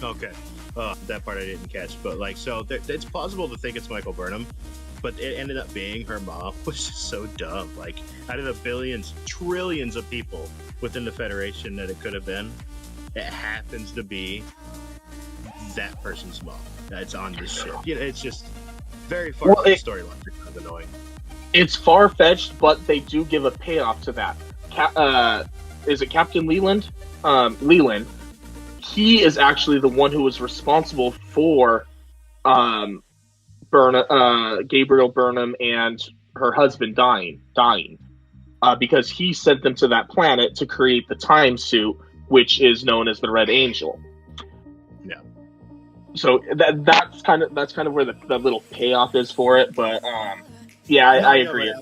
Okay, that part I didn't catch, but it's plausible to think it's Michael Burnham. But it ended up being her mom, which is so dumb. Like, out of the billions, trillions of people within the Federation that it could have been, it happens to be that person's mom that's on this ship. It's just very far from the storyline. It's kind of annoying. It's far-fetched, but they do give a payoff to that. Is it Captain Leland? Leland. He is actually the one who was responsible for Gabriel Burnham and her husband dying, because he sent them to that planet to create the time suit, which is known as the Red Angel. Yeah. So that's kind of where the little payoff is for it. But yeah, I agree.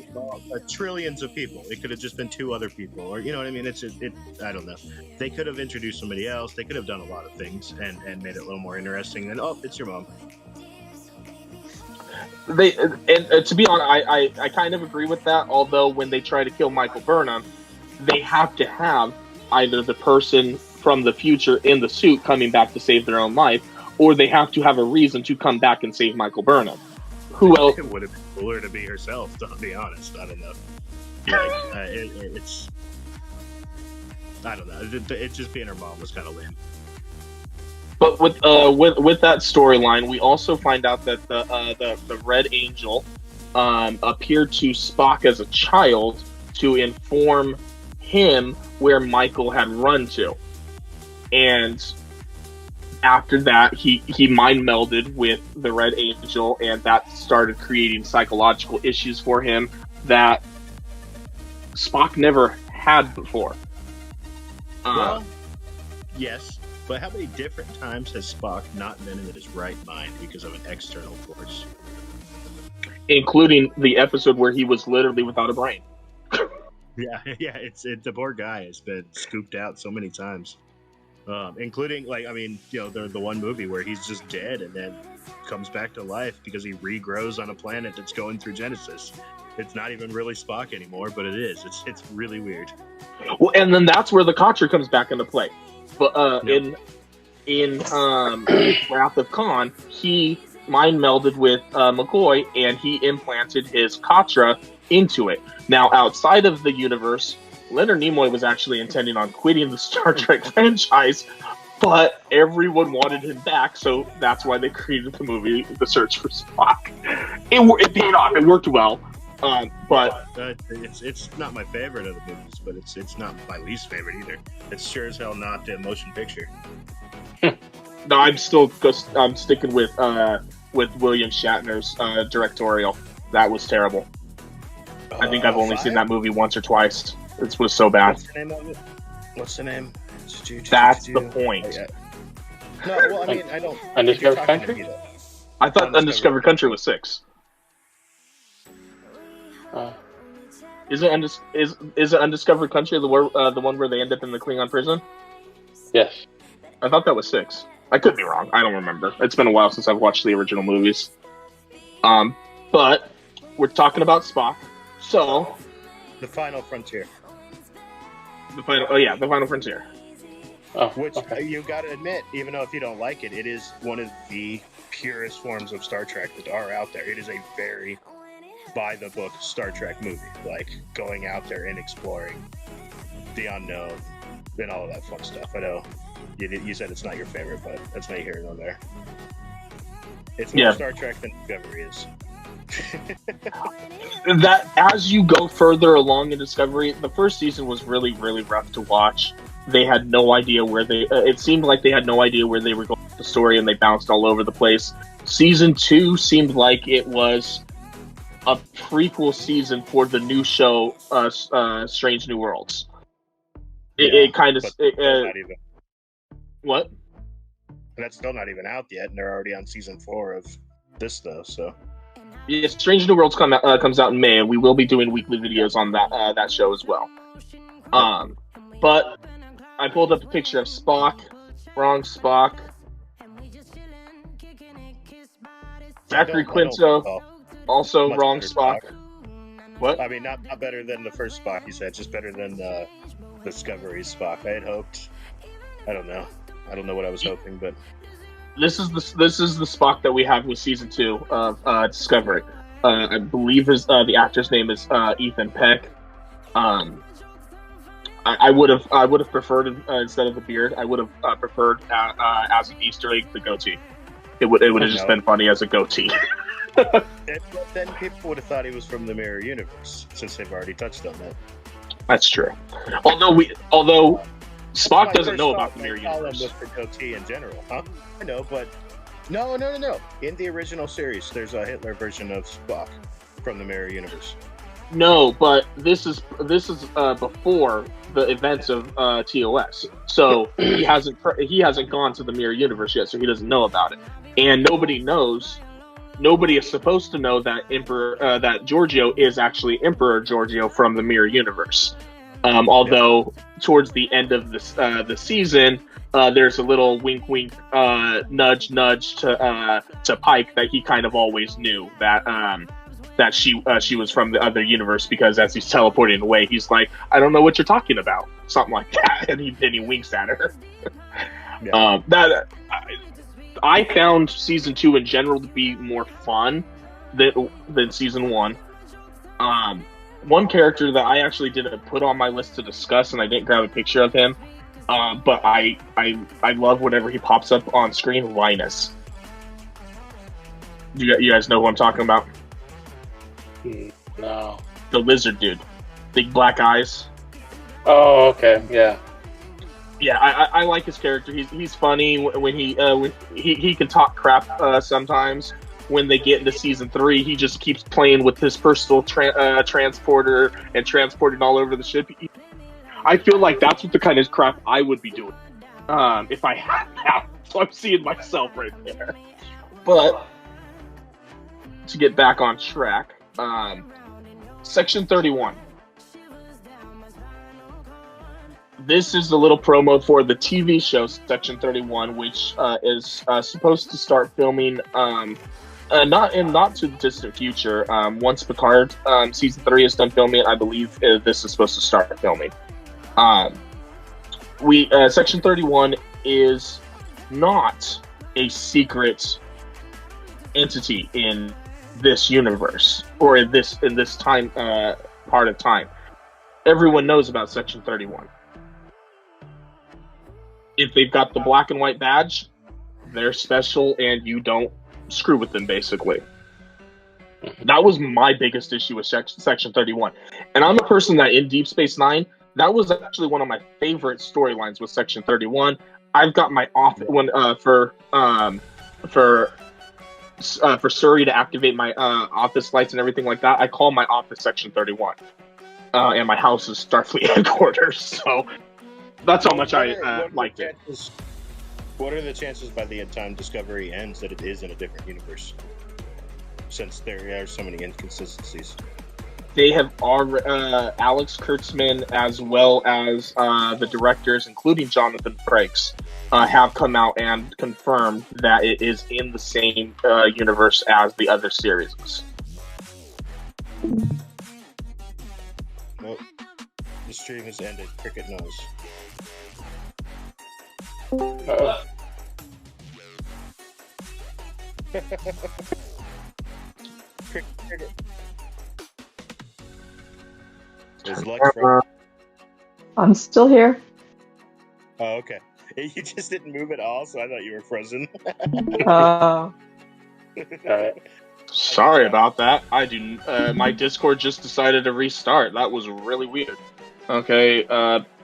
Trillions of people. It could have just been 2 other people, or you know what I mean. I don't know. They could have introduced somebody else. They could have done a lot of things and made it a little more interesting than, oh, it's your mom. To be honest, I kind of agree with that. Although when they try to kill Michael Burnham, they have to have either the person from the future in the suit coming back to save their own life, or they have to have a reason to come back and save Michael Burnham. Who else? It would have been cooler to be herself, to be honest. I don't know. It's I don't know. It just being her mom was kind of lame. But with that storyline, we also find out that the Red Angel appeared to Spock as a child to inform him where Michael had run to, and after that, he mind melded with the Red Angel, and that started creating psychological issues for him that Spock never had before. Well, yes. But how many different times has Spock not been in his right mind because of an external force? Including the episode where he was literally without a brain. Yeah, the poor guy has been scooped out so many times. including the one movie where he's just dead and then comes back to life because he regrows on a planet that's going through Genesis. It's not even really Spock anymore, but it is. It's really weird. Well, and then that's where the Katra comes back into play. But in Wrath of Khan, he mind melded with McCoy, and he implanted his Katra into it. Now, outside of the universe, Leonard Nimoy was actually intending on quitting the Star Trek franchise, but everyone wanted him back, so that's why they created the movie The Search for Spock. It paid off. It worked well. But it's not my favorite of the movies, but it's not my least favorite either. It's sure as hell not a motion picture. No, I'm sticking with William Shatner's directorial. That was terrible. I think I've only seen that movie once or twice. It was so bad. What's the name of it? What's the name? That's the point. No, well, I mean, I don't. Undiscovered Country? I thought Undiscovered Country was 6. Is it Undiscovered Country the one where they end up in the Klingon prison? Yes. I thought that was 6. I could be wrong. I don't remember. It's been a while since I've watched the original movies. But we're talking about Spock, so The Final Frontier. The Final Frontier. Oh, Which okay. you got to admit, even though if you don't like it, it is one of the purest forms of Star Trek that are out there. It is a very by the book Star Trek movie, like going out there and exploring the unknown and all of that fun stuff. I know you said it's not your favorite, but that's not here nor there. It's more Star Trek than Discovery is. That as you go further along in Discovery, the first season was really, really rough to watch. They had no idea where it seemed like they had no idea where they were going with the story, and they bounced all over the place. Season 2 seemed like it was a prequel season for the new show, Strange New Worlds. It kind of what? That's still not even out yet, and they're already on season 4 of this, though. So, yeah, Strange New Worlds comes out in May, and we will be doing weekly videos on that show as well. But I pulled up a picture of Spock, wrong Spock, Zachary Quinto, also much wrong better Spock. What? I mean, not better than the first Spock you said, just better than Discovery's Spock. I had hoped. I don't know what I was hoping, but this is the Spock that we have with season 2 of Discovery. I believe the actor's name is Ethan Peck. I would have preferred instead of the beard. I would have preferred as an Easter egg the goatee. It would have just been funny as a goatee. Then people would have thought he was from the Mirror Universe, since they've already touched on that. That's true. Although Spock doesn't know about the Mirror Universe. With the goatee in general, huh? I know, but no. In the original series, there's a Hitler version of Spock from the Mirror Universe. No, but this is before the events of TOS, so he hasn't gone to the Mirror Universe yet, so he doesn't know about it, and nobody is supposed to know that that Giorgio is actually Emperor Giorgio from the Mirror Universe. Although towards the end of the season, there's a little wink, nudge to Pike that he kind of always knew that she was from the other universe, because as he's teleporting away, he's like, I don't know what you're talking about, something like that, and he winks at her. Yeah. I found season 2 in general to be more fun than season 1. One character that I actually didn't put on my list to discuss, and I didn't grab a picture of him, but I love whenever he pops up on screen, Linus. You guys know who I'm talking about? No. The lizard dude. Big black eyes. Oh, okay, yeah. Yeah, I like his character. He's funny when he can talk crap sometimes. When they get into season 3, he just keeps playing with his personal transporter and transporting all over the ship. I feel like that's what the kind of crap I would be doing if I had that. So I'm seeing myself right there. But to get back on track, Section 31. this is a little promo for the TV show Section 31, which is supposed to start filming not in not too distant future. Once Picard season 3 is done filming, I believe this is supposed to start filming. Section 31 is not a secret entity in this universe or in this time part of time. Everyone knows about Section 31. If they've got the black and white badge, they're special and you don't screw with them, basically. That was my biggest issue with Section 31. And I'm a person that in Deep Space Nine, that was actually one of my favorite storylines with Section 31. I've got my for Surrey to activate my office lights and everything like that. I call my office Section 31. And my house is Starfleet headquarters, so that's how much I liked it. What are the chances by the time Discovery ends that it is in a different universe? Since there are so many inconsistencies. They have Alex Kurtzman as well as the directors, including Jonathan Frakes, have come out and confirmed that it is in the same universe as the other series. Nope. The stream has ended. Cricket knows. Uh-oh. Cricket. Is Lex frozen? I'm still here. Oh, okay. You just didn't move at all, so I thought you were frozen. Alright. Sorry about that. I do. My Discord just decided to restart. That was really weird. Okay,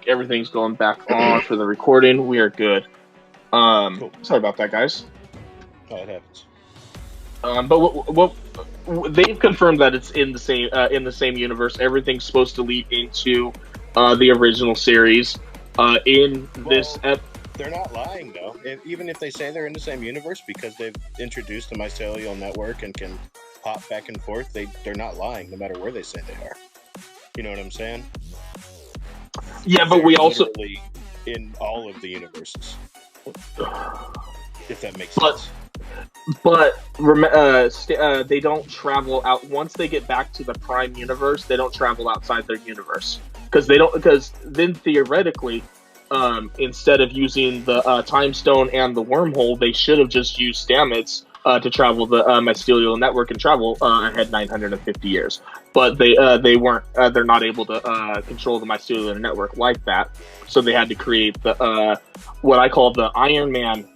everything's going back on for the recording. We are good. Cool. Sorry about that, guys. Oh, it happens. But what they've confirmed that it's in the same universe. Everything's supposed to lead into the original series. They're not lying though. Even if they say they're in the same universe, because they've introduced the mycelial network and can hop back and forth, they're not lying no matter where they say they are. You know what I'm saying? Yeah, but we also in all of the universes. If that makes sense. But they don't travel out once they get back to the Prime universe. They don't travel outside their universe because then theoretically, instead of using the time stone and the wormhole, they should have just used Stamets to travel the mycelial network and travel ahead 950 years. But they weren't. They're not able to control the mycelial network like that. So they had to create the what I call the Iron Man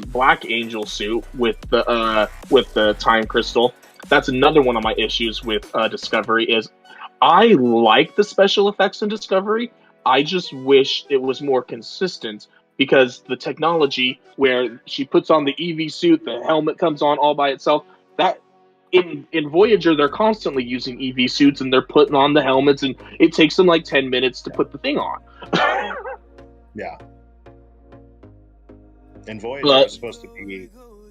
Black Angel suit with the time crystal. That's another one of my issues with Discovery. Is I like the special effects in Discovery. I just wish it was more consistent, because the technology where she puts on the EV suit, the helmet comes on all by itself. That in Voyager, they're constantly using EV suits and they're putting on the helmets, and it takes them like 10 minutes to put the thing on. Yeah. And Voyager was supposed to be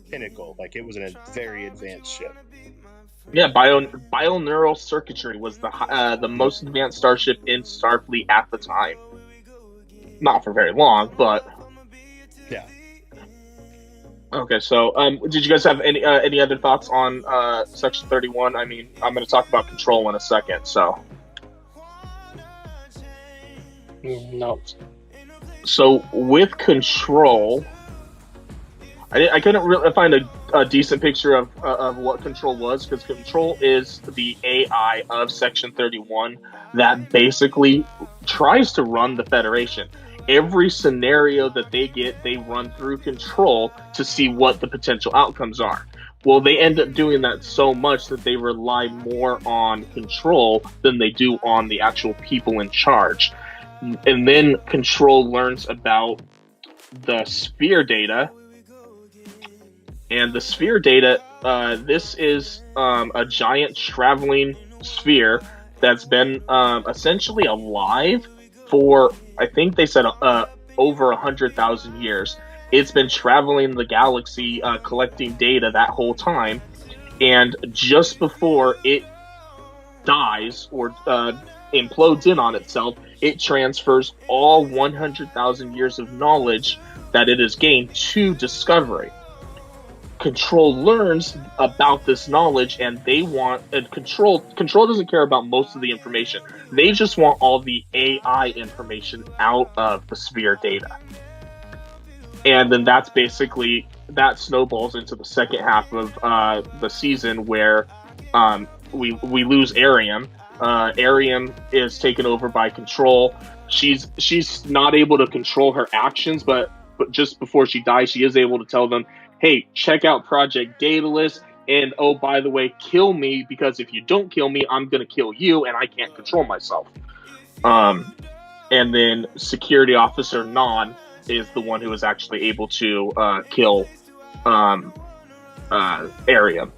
pinnacle, like it was a very advanced ship. Yeah, bioneural circuitry was the most advanced starship in Starfleet at the time. Not for very long, but yeah. Okay, so did you guys have any other thoughts on Section 31? I mean, I'm going to talk about Control in a second. So No. So with Control, I couldn't really find a decent picture of what Control was, because Control is the AI of Section 31 that basically tries to run the Federation. Every scenario that they get, they run through Control to see what the potential outcomes are. Well, they end up doing that so much that they rely more on Control than they do on the actual people in charge. And then Control learns about the sphere data. And the sphere data, this is a giant traveling sphere that's been essentially alive for, I think they said, over 100,000 years. It's been traveling the galaxy, collecting data that whole time. And just before it dies or implodes in on itself, it transfers all 100,000 years of knowledge that it has gained to Discovery. Control learns about this knowledge, and Control doesn't care about most of the information. They just want all the AI information out of the Sphere data. And then that snowballs into the second half of the season, where we lose Ariam. Ariam is taken over by Control. She's not able to control her actions, but just before she dies, she is able to tell them, hey, check out Project Daedalus, and oh, by the way, kill me, because if you don't kill me, I'm going to kill you, and I can't control myself. And then Security Officer Non is the one who is actually able to kill Ariam.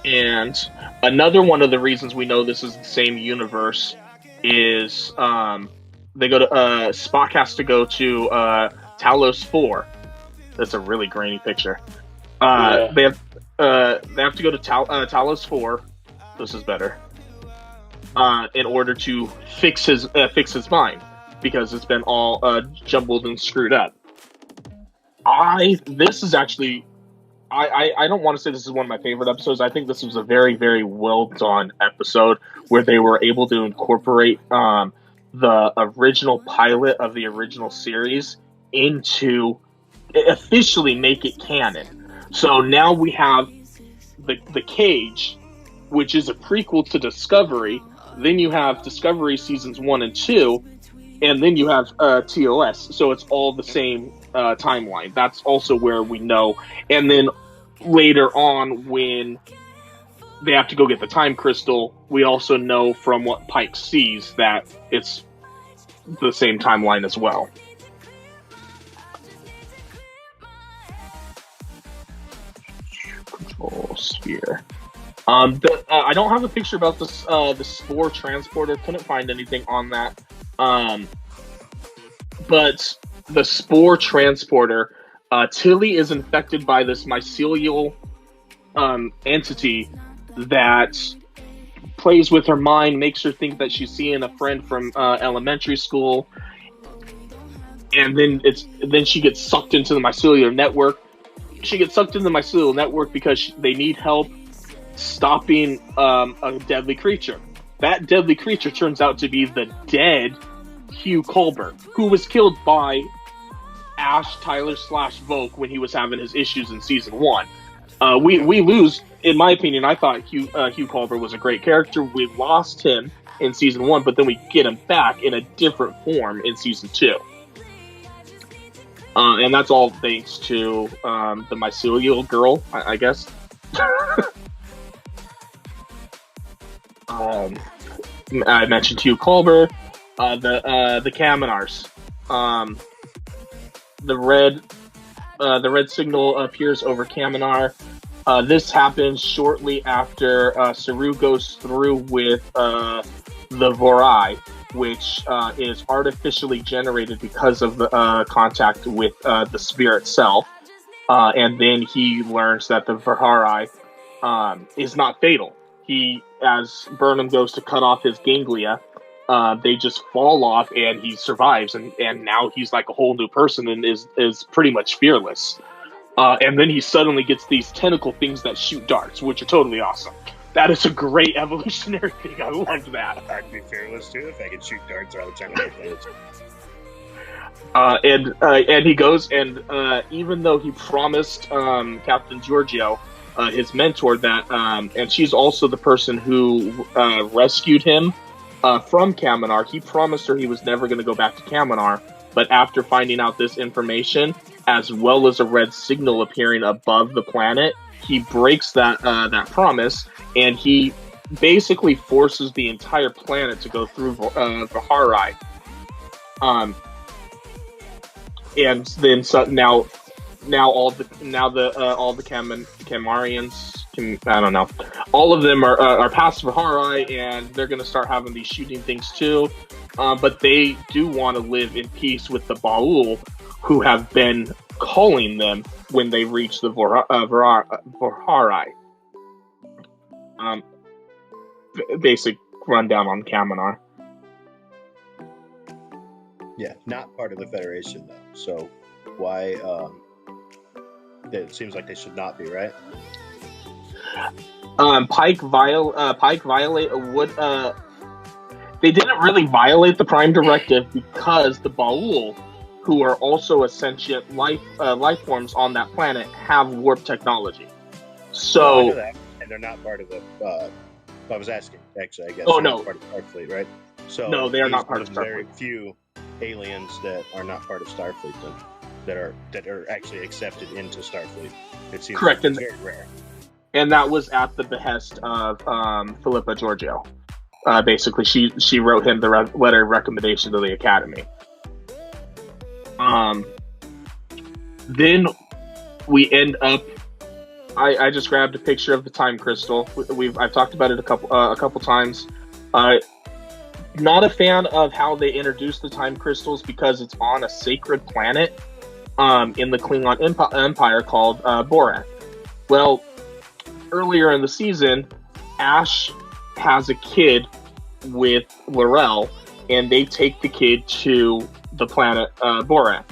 And another one of the reasons we know this is the same universe is they go to Spock has to go to Talos 4. That's a really grainy picture. They have to go to Talos 4. This is better. In order to fix his mind, because it's been all jumbled and screwed up. This is actually, I don't want to say this is one of my favorite episodes. I think this was a very, very well done episode where they were able to incorporate the original pilot of the original series into officially make it canon. So now we have the Cage, which is a prequel to Discovery. Then you have Discovery seasons 1 and 2, and then you have TOS. So it's all the same timeline. That's also where we know. And then later on, when they have to go get the time crystal, we also know from what Pike sees that it's the same timeline as well. Control sphere. I don't have a picture about this the Spore transporter. Couldn't find anything on that. But the Spore transporter, Tilly is infected by this mycelial entity that plays with her mind, makes her think that she's seeing a friend from elementary school, and then she gets sucked into the mycelial network. She gets sucked into the mycelial network because they need help stopping a deadly creature. That deadly creature turns out to be the dead Hugh Culber, who was killed by Ash Tyler / Vogue when he was having his issues in season 1. We lose, in my opinion. I thought Hugh Culber was a great character. We lost him in season 1, but then we get him back in a different form in season 2. And that's all thanks to the mycelial girl, I guess. I mentioned Hugh Culber, the Kaminars. The red signal appears over Kaminar. This happens shortly after Saru goes through with the Vorai, which is artificially generated because of the contact with the Sphere itself. And then he learns that the Vorai is not fatal. As Burnham goes to cut off his ganglia, they just fall off, and he survives, and now he's like a whole new person and is pretty much fearless. And then he suddenly gets these tentacle things that shoot darts, which are totally awesome. That is a great evolutionary thing. I love that. I'd be fearless too if I could shoot darts out of tentacle things. And he goes, and even though he promised Captain Giorgio, his mentor, that and she's also the person who rescued him from Kaminar, he promised her he was never going to go back to Kaminar. But after finding out this information, as well as a red signal appearing above the planet, he breaks that promise, and he basically forces the entire planet to go through Vorai. And then now all the Kamarians, I don't know, all of them are past Vorai, and they're going to start having these shooting things too. But they do want to live in peace with the Ba'ul, who have been calling them when they reach the Vorai. basic rundown on Kaminar. Yeah, not part of the Federation though. So why? It seems like they should not be, right? Pike violate would. They didn't really violate the Prime Directive because the Ba'ul, who are also sentient life forms on that planet, have warp technology. So I know that, and they're not part of the. I was asking, actually. I guess. Oh no, part of Starfleet, right? So no, they are not part of Starfleet. Very few aliens that are not part of Starfleet, then, that are actually accepted into Starfleet. It seems correct, like it's very rare. And that was at the behest of Philippa Georgiou. Basically, she wrote him the letter of recommendation to the Academy. Then we end up. I just grabbed a picture of the time crystal. I've talked about it a couple times. Not a fan of how they introduced the time crystals because it's on a sacred planet in the Klingon Empire called Borath. Well, earlier in the season, Ash has a kid with L'Rell, and they take the kid to the planet Borath.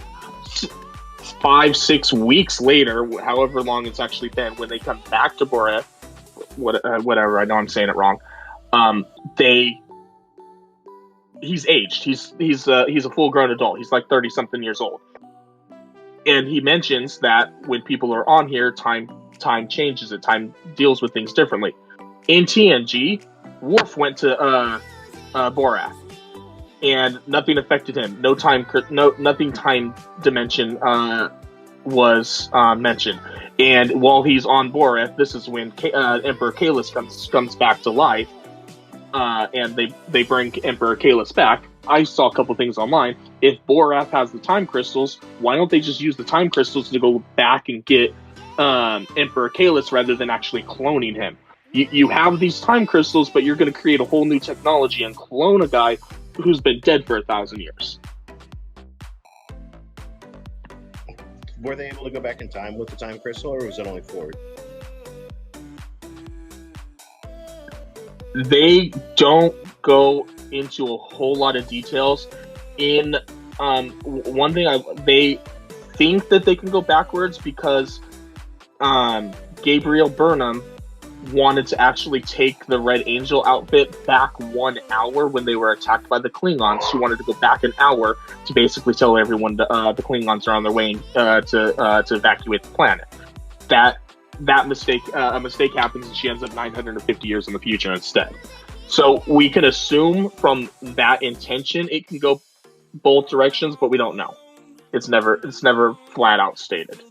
5-6 weeks later, however long it's actually been, when they come back to Borath, whatever, I know I'm saying it wrong. He's aged. He's a full-grown adult. He's like 30-something years old, and he mentions that when people are on here, time changes. Time deals with things differently. In TNG, Worf went to Borath, and nothing affected him. Nothing time dimension was mentioned. And while he's on Borath, this is when Emperor Kahless comes back to life, and they bring Emperor Kahless back. I saw a couple things online. If Borath has the time crystals, why don't they just use the time crystals to go back and get Emperor Kahless rather than actually cloning him? You have these time crystals, but you're going to create a whole new technology and clone a guy who's been dead for 1,000 years. Were they able to go back in time with the time crystal, or was it only forward? They don't go into a whole lot of details. In one thing, they think that they can go backwards because Gabriel Burnham wanted to actually take the Red Angel outfit back 1 hour when they were attacked by the Klingons. She wanted to go back an hour to basically tell everyone the Klingons are on their way to evacuate the planet. That mistake happens, and she ends up 950 years in the future instead. So we can assume from that intention it can go both directions, but we don't know. It's never flat out stated.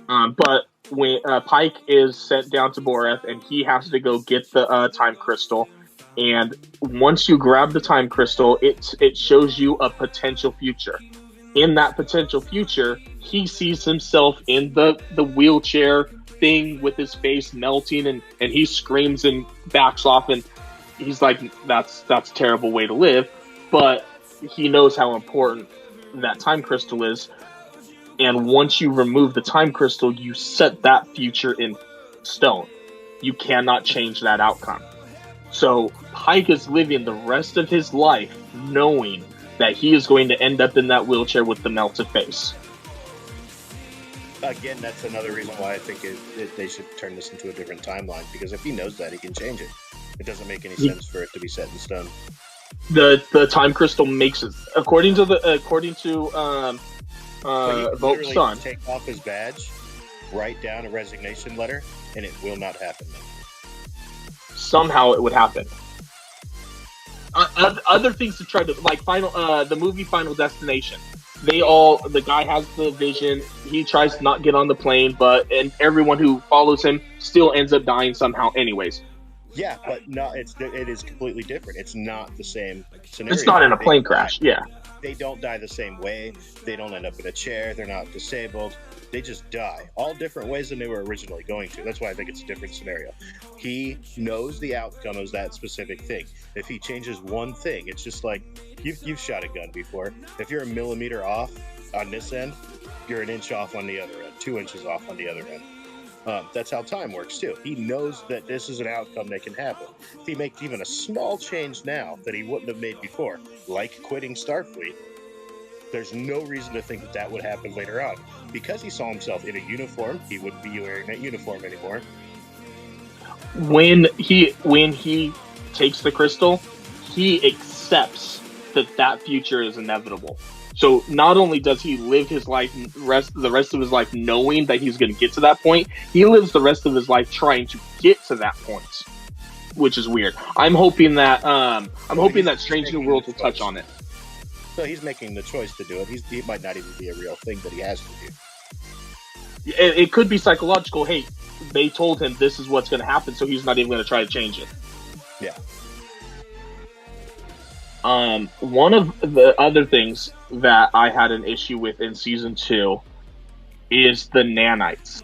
But when Pike is sent down to Borath, and he has to go get the time crystal, and once you grab the time crystal, it shows you a potential future. In that potential future, he sees himself in the wheelchair thing with his face melting, and he screams and backs off, and he's like, that's a terrible way to live. But he knows how important that time crystal is. And once you remove the time crystal, you set that future in stone. You cannot change that outcome. So Pike is living the rest of his life knowing that he is going to end up in that wheelchair with the melted face. Again, that's another reason why I think they should turn this into a different timeline, because if he knows that, he can change it. It doesn't make any sense for it to be set in stone. The time crystal makes it, according to Voke's son. Take off his badge, write down a resignation letter, and it will not happen. Somehow it would happen. Other things to try to, like the movie Final Destination. The guy has the vision. He tries to not get on the plane, and everyone who follows him still ends up dying somehow anyways. Yeah, but no, it is completely different. It's not the same scenario. It's not in a plane crash. Yeah. They don't die the same way. They don't end up in a chair. They're not disabled. They just die. All different ways than they were originally going to. That's why I think it's a different scenario. He knows the outcome of that specific thing. If he changes one thing, it's just like, you've shot a gun before. If you're a millimeter off on this end, you're an inch off on the other end, 2 inches off on the other end. That's how time works too. He knows that this is an outcome that can happen. If he makes even a small change now that he wouldn't have made before, like quitting Starfleet, there's no reason to think that would happen later on. Because he saw himself in a uniform, he wouldn't be wearing that uniform anymore. When he takes the crystal, he accepts that future is inevitable. So not only does he live his life the rest of his life knowing that he's going to get to that point, he lives the rest of his life trying to get to that point, which is weird. I'm hoping that Strange New Worlds will touch on it. So he's making the choice to do it. He might not even be a real thing that he has to do. It could be psychological. Hey, they told him this is what's going to happen, so he's not even going to try to change it. Yeah. One of the other things that I had an issue with in season 2 is the nanites.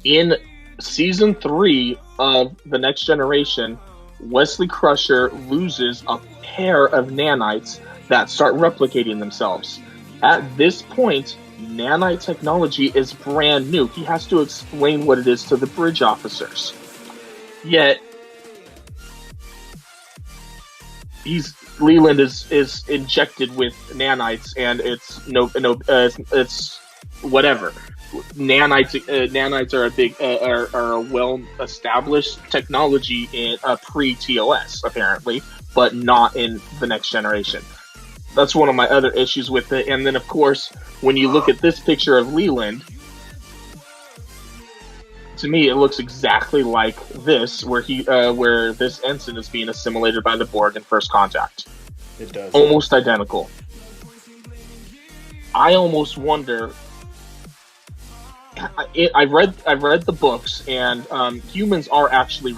In season 3 of The Next Generation, Wesley Crusher loses a pair of nanites that start replicating themselves. At this point, nanite technology is brand new. He has to explain what it is to the bridge officers. Yet, Leland is injected with nanites, and it's whatever. Nanites are a big are a well established technology in pre TOS apparently, but not in The Next Generation. That's one of my other issues with it. And then of course, when you look at this picture of Leland, to me it looks exactly like this, where this ensign is being assimilated by the Borg in First Contact. It does. Almost identical. I almost wonder. I've read the books, and humans are actually,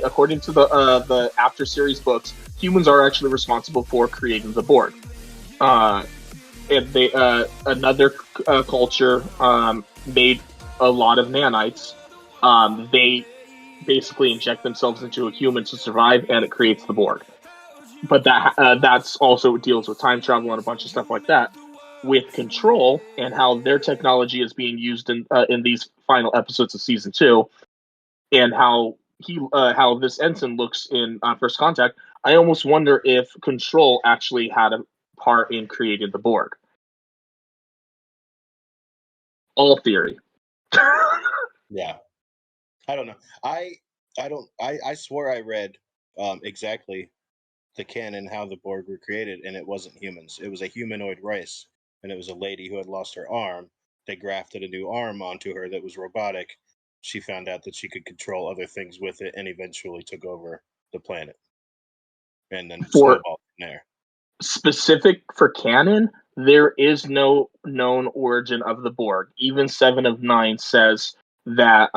according to the After series books, humans are actually responsible for creating the Borg. And they another culture made a lot of nanites. They basically inject themselves into a human to survive, and it creates the Borg. But that's also deals with time travel and a bunch of stuff like that. With Control and how their technology is being used in these final episodes of season 2, and how this ensign looks in First Contact, I almost wonder if Control actually had a part in creating the Borg. All theory. Yeah, I don't know. I swore I read exactly the canon how the Borg were created, and it wasn't humans. It was a humanoid race, and it was a lady who had lost her arm. They grafted a new arm onto her that was robotic. She found out that she could control other things with it, and eventually took over the planet, and then snowballed from there. Specific for canon, there is no known origin of the Borg. Even Seven of Nine says that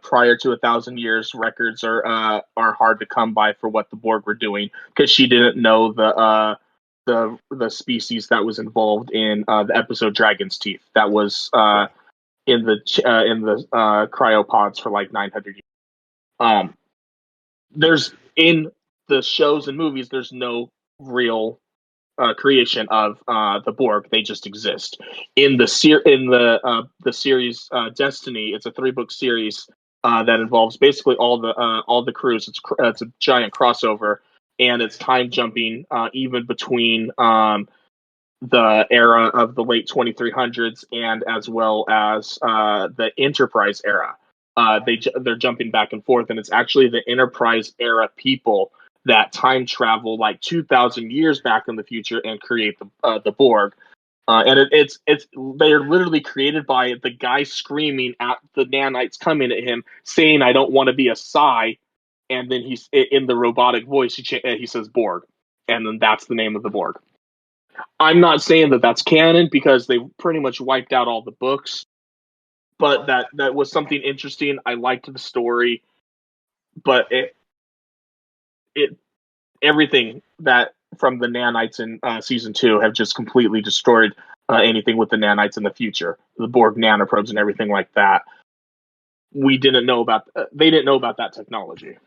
prior to 1,000 years, records are hard to come by for what the Borg were doing, because she didn't know the species that was involved in the episode Dragon's Teeth. That was in the cryopods for like 900 years. There's in the shows and movies, there's no real creation of the Borg. They just exist. In the series Destiny, it's a 3-book series that involves basically all the crews. It's a giant crossover, and it's time jumping even between the era of the late 2300s and as well as the Enterprise era. They're jumping back and forth, and it's actually the Enterprise era people that time travel like 2,000 years back in the future and create the Borg. And it's they're literally created by the guy screaming at the nanites coming at him, saying, "I don't want to be a psi," and then he's in the robotic voice. He says Borg, and then that's the name of the Borg. I'm not saying that that's canon because they pretty much wiped out all the books, but that was something interesting. I liked the story, but it everything that from the nanites in season 2 have just completely destroyed anything with the nanites in the future, the Borg nanoprobes and everything like that. We didn't know about. They didn't know about that technology.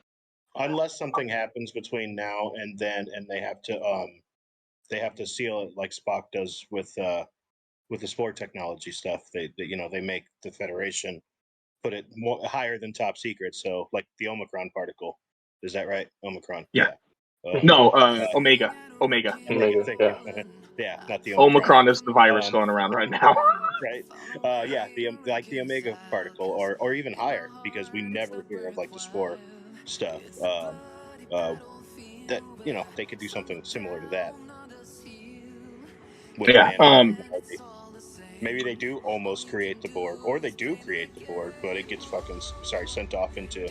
Unless something happens between now and then, and they have to seal it like Spock does with with the spore technology stuff, they make the Federation put it higher than top secret. So like the Omicron particle, is that right? Omicron. Yeah. No, Omega. Omega, Yeah, not the Omicron. Omicron is the virus going around right now. Right. The Omega particle, or even higher, because we never hear of like the spore stuff. That they could do something similar to that. Yeah. Maybe they do almost create the Borg, or they do create the Borg, but it gets sent off into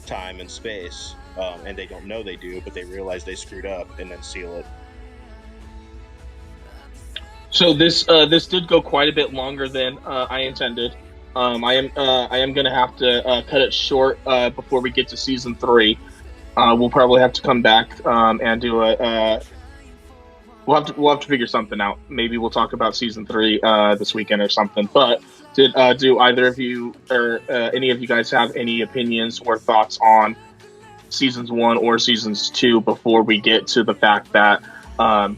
time and space, and they don't know they do, but they realize they screwed up and then seal it. So this did go quite a bit longer than I intended. I am going to have to cut it short before we get to season 3. We'll probably have to come back and do we'll have to figure something out. Maybe we'll talk about season 3 this weekend or something. But do either of you or any of you guys have any opinions or thoughts on seasons 1 or seasons 2 before we get to the fact that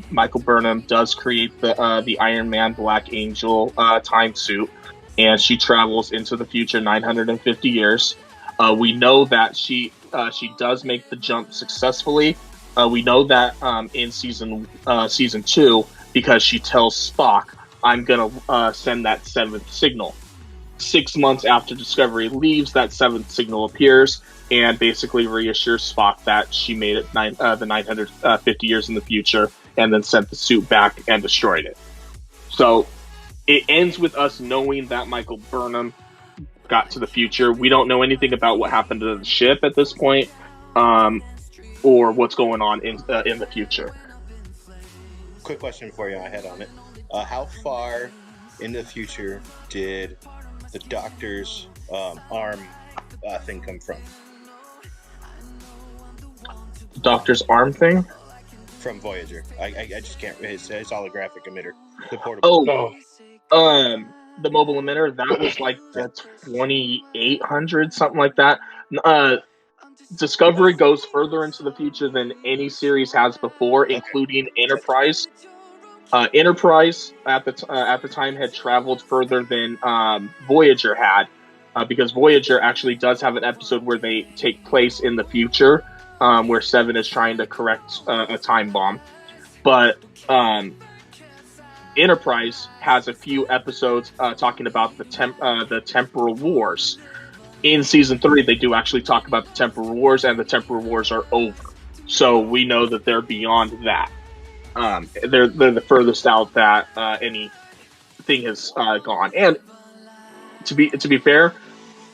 Michael Burnham does create the Iron Man Black Angel time suit, and she travels into the future 950 years. We know that she does make the jump successfully. We know that in season 2, because she tells Spock, "I'm gonna send that 7th signal." 6 months after Discovery leaves, that 7th signal appears and basically reassures Spock that she made it the 950 years in the future, and then sent the suit back and destroyed it. So it ends with us knowing that Michael Burnham got to the future. We don't know anything about what happened to the ship at this point, or what's going on in the future. Quick question for you I had on it. How far in the future did the Doctor's arm thing come from? Doctor's arm thing? From Voyager. I just can't. His holographic emitter. The portable. The mobile emitter, that was like the 2800, something like that. Discovery goes further into the future than any series has before, including Enterprise. Enterprise at the time had traveled further than Voyager had, because Voyager actually does have an episode where they take place in the future, where Seven is trying to correct a time bomb. But Enterprise has a few episodes talking about the temporal wars. In season 3, they do actually talk about the temporal wars, and the temporal wars are over. So we know that they're beyond that. They're the furthest out that anything has gone. And to be fair,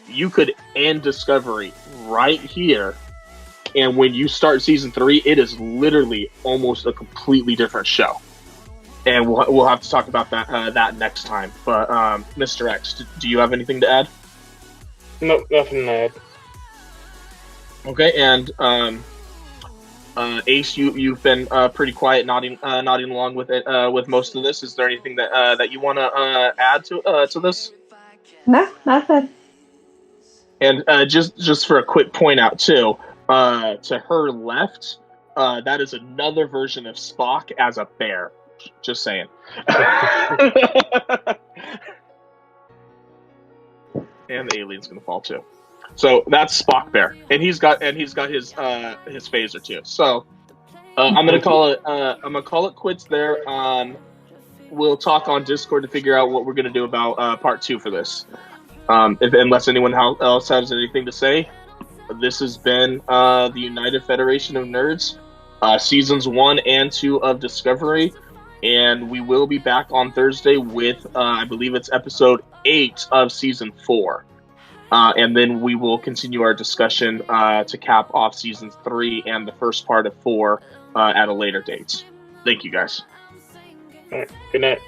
you could end Discovery right here, and when you start season 3, it is literally almost a completely different show. And we'll have to talk about that next time. But Mr. X, do you have anything to add? Nope, nothing to add. Okay, and Ace, you've been pretty quiet, nodding along with it with most of this. Is there anything that you want to add to this? No, nothing. And just for a quick point out too, to her left, that is another version of Spock as a bear. Just saying. And the alien's gonna fall too. So that's Spock Bear, and he's got his phaser too. So I'm gonna call it quits there. We'll talk on Discord to figure out what we're gonna do about part 2 for this. Unless anyone else has anything to say, this has been the United Federation of Nerds, seasons 1 and 2 of Discovery. And we will be back on Thursday with, I believe it's episode 8 of season 4. And then we will continue our discussion to cap off season 3 and the first part of 4 at a later date. Thank you, guys. All right. Good night.